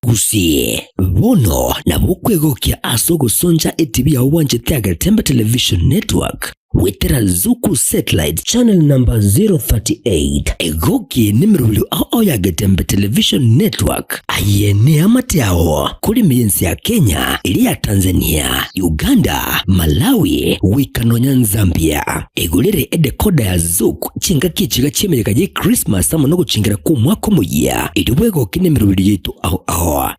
gusie bono na bukwegokia aso gusonja etibi ya uwanje Tiger Tembe Television Network wetera Zuku Satellite channel number 038 egoki nimirulu ya Getembe Television Network ayene amatiao kuri miensi ya Kenya, ili ya Tanzania, Uganda, Malawi, Wikanonya, Zambia. Egulere edekoda ya Zuku chinga kichiga chemereka je Christmas amono guchingira ku mwaka muya iliwego kinemirulu yetu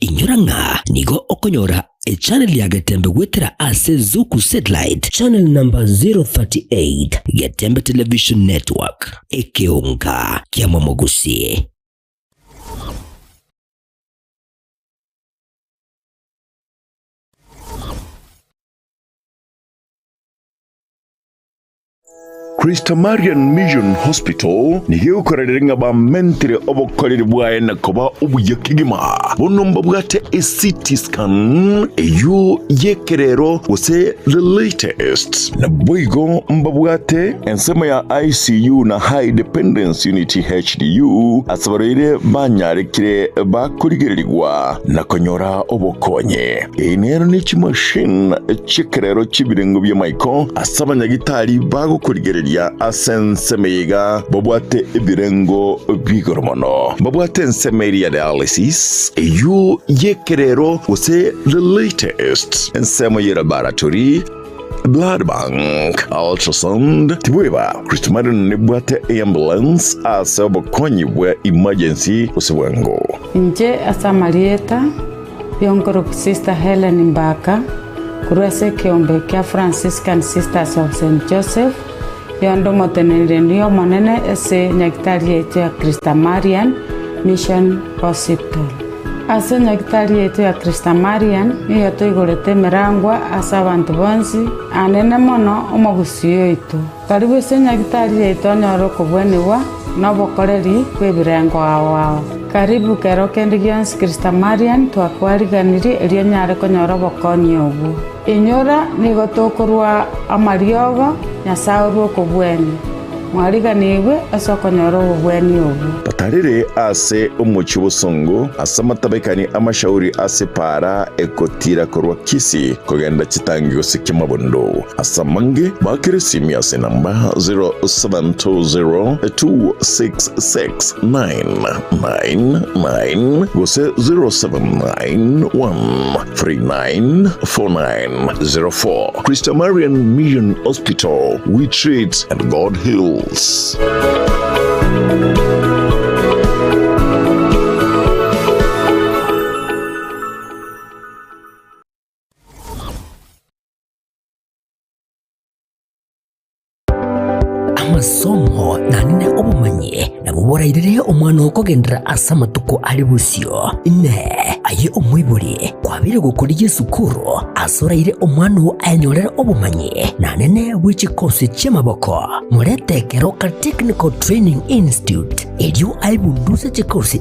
inyoranga nigo okonyora channel ya Getembe wetera ase Zuku Satellite channel number 038 Getembe Television Network ekeonga kiama mogusi. Christa Marian Mission Hospital ni hiyo koreringa ba mentire obokoriri bwaye na koba ubuyakigima bonomba bwate CT scan eyo yekerero wose the latest na boigo mbabwate ensema ya ICU na high dependence unity HDU asabarire banyarekire bakurigirirwa na konyora obokonye enero ni machine chekerero chibirengo bya Michael asabanyagitari bagukurigirirwa ya asensemeiga babwate ibirengo bigoromono babwate ensemeria dialysis eyo yekerero wose the latest ensemo laboratory blood bank ultrasound tibweba Christa Marian nibwate ambulance asabo konyibwe emergency usibwengo nje asamalieta yongoro sister Helen Mbaka kurase kiombe kia Franciscan Sisters of St. Joseph yondo motenere niyo monene ese nyakitari yetu ya Christa Marian Mission Hospital. Ase nyakitari yetu ya Christa Marian niyo toigorete merangwa asa abantu bonsi anene mono omogusiyo itu. Karibu ese nyakitari yetu anyoro kubwenewa nobokoreri kwebirengo awao. Karibu kero kendi gionsi Christa Marian tuakwariganiri elio nyare konyoro bokoni ogu. Inyora nigo tokorwa amariogo nyasaurwo kubweni. Mwariganirwe asokonyoro ubweni ogu. Patarire ase umuchi songo asamatabekani amashauri ase para ekotira korwa kisi kogenda chitangio sikimabondo asamange bakirisi ase namba 0720266999 gose 0791394904. Christa Marian Mission Hospital, we treat and God heals. Amasomo na nine obumanye na buborairire omwana okogendera asama tuko ali busio ne aye omwiburi kwabire gukora Yesukuru asoraire omwana anyorera obumanye na nene w'ikikosi cy'amaboko muretekero ka Technical Training Institute elio aibunduse chikosi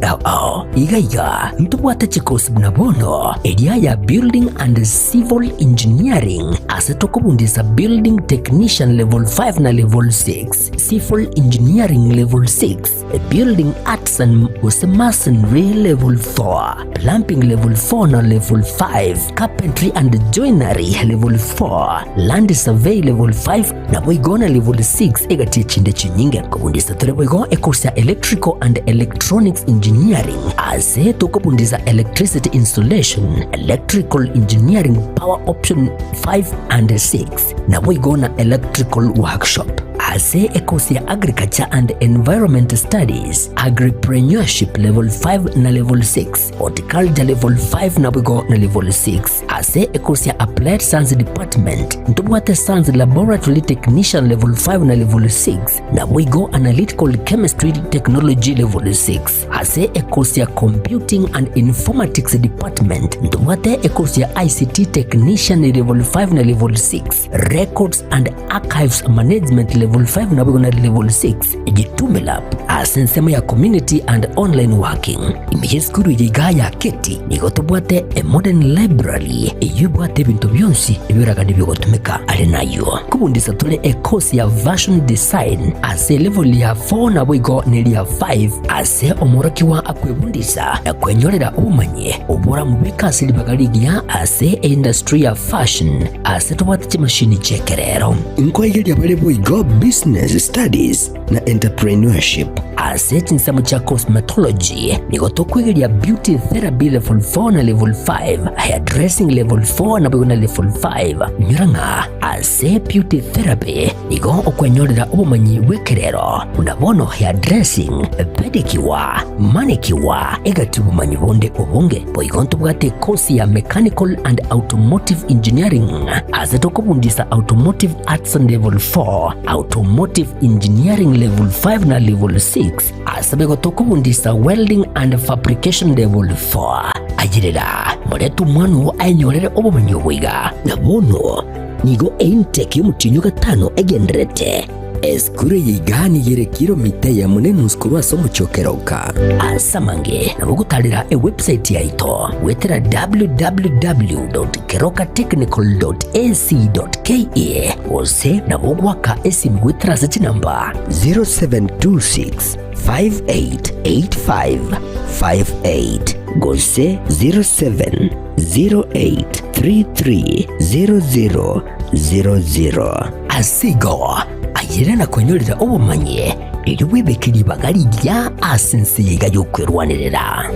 igaiga ntubwate chikosi bunabono elia ya Building and Civil Engineering asetokobundisa Building Technician level 5 na level 6, Civil Engineering level 6, Building Arts and Masonry level 4, Plumbing level 4 na level 5, Carpentry and Joinery level 4, Land Survey level 5 na boigona level 6 egati chinde chinyinge kubundisa tore boigo ekosia Electrical and Electronics Engineering ase tokobundisa Electricity Installation, Electrical Engineering Power Option 5 and 6 na boigona Electrical Workshop ase ekosia Agriculture and Environment Studies, Agripreneurship level 5 na level 6, Horticulture level 5 na boigo na level 6 ase ekosia Applied Science Department ntubwate Science Laboratory Technician level 5 na level 6 na boigo Analytical Chemistry Technology level 6 ase ekosia Computing and Informatics Department ntubwate ekosia ICT Technician level 5 na level 6, Records and Archives Management level level 5 na bwiko na level 6 Jitumela asensema ya community and online working imeye skuru yigaya keti nigotobwate a modern library yubwate bintu byonsi ibiraga nibyo gotumika ari nayo kubundisa tole a course ya version design ase level ya 4 na bwiko ni ya 5 ase omoroki wa akwebundisa na kwenyorera umanye ubora mubika silibagaligia ase industry ya fashion ase tobwate chimashini chekerero inkoigeli abale bwigo business studies na entrepreneurship ase chinsamu cha cosmetology nigoto kwigelia beauty therapy level 4 na level 5 hairdressing level 4 na bwiko na level 5 Murang'a ase beauty therapy nigo okwenyorera ubumanyi wekerero unabono hairdressing pedicure manicure egati ubumanyi bonde obonge boigonto bwate course ya mechanical and automotive engineering ase tokobundisa automotive arts level 4 automotive engineering level 5 na level 6 asabe gotokobundisa welding and fabrication level 4 ajirira moretu mwanu ainyorere obumanyi bwiga na bono nigo intake y'umutinyo gatano egenderete eskure yigani yere kilomita ya munene uskuru asomo chokeroka asamange nabugutalira e website yaito wetera www.kerokatechnical.ac.ke ose nabugwaka esimu wetera sechi namba 0726 588558 gose 0708330000 asigo ayire na kwenyorera obumanye iri wibekiri bagari rya asense yiga yo kwerwanirira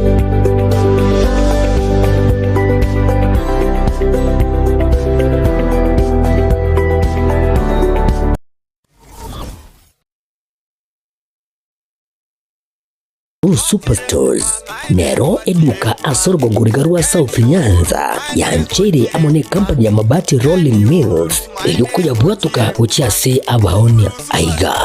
Superstores nero eduka asorgo ngurigarua South Nyanza yanchere amone company ya mabati Rolling Mills ilikuya bwatuka uchiase abaonia aiga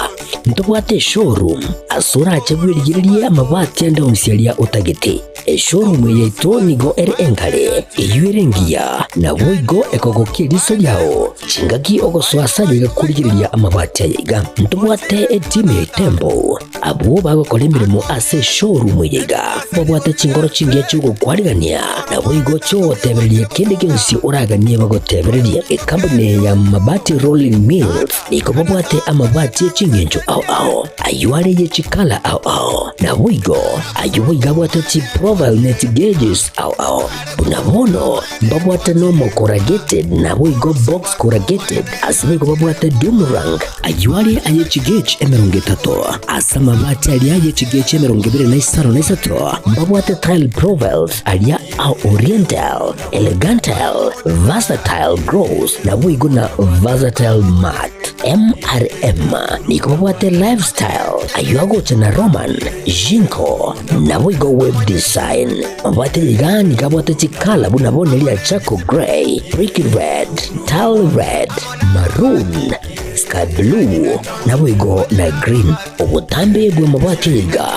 ntobwate showroom asura achagwirigirie amabati enda unsialia utagete showroom yeito nigo ere engale iyuerengia na boigo ekogokie riso yao chingaki ogoswasa yiga kurigiriria amabati aiga ntobwate team tembo abo bagokora imirimo ase showroom yiga babwate chingoro chingia chugo kwarigania na boigo cho tebererie kindi kinsi uraganie bagotebererie company ya mabati Rolling Mills niko babwate amabati chingenjo ao ayuare ye chikala ao na boigo ayuiga bwate chi profile net gauges ao bunabono babwate no corrugated na boigo box corrugated asimigo babwate Dumarang ayuare aye chigage emerongetato asama mabati alia ye chigage emerongibire na isaro na isato babwate tile profiles alia au oriental elegantal versatile gross na boigo na versatile mat MRM niko babwate lifestyle ayuago chana Roman Jinko na boigo web design babwate yigani kabwate chikala bunabone lia Chaco Grey Brick Red Tile Red Maroon Sky Blue na boigo na green obutambe bwe mabwate yiga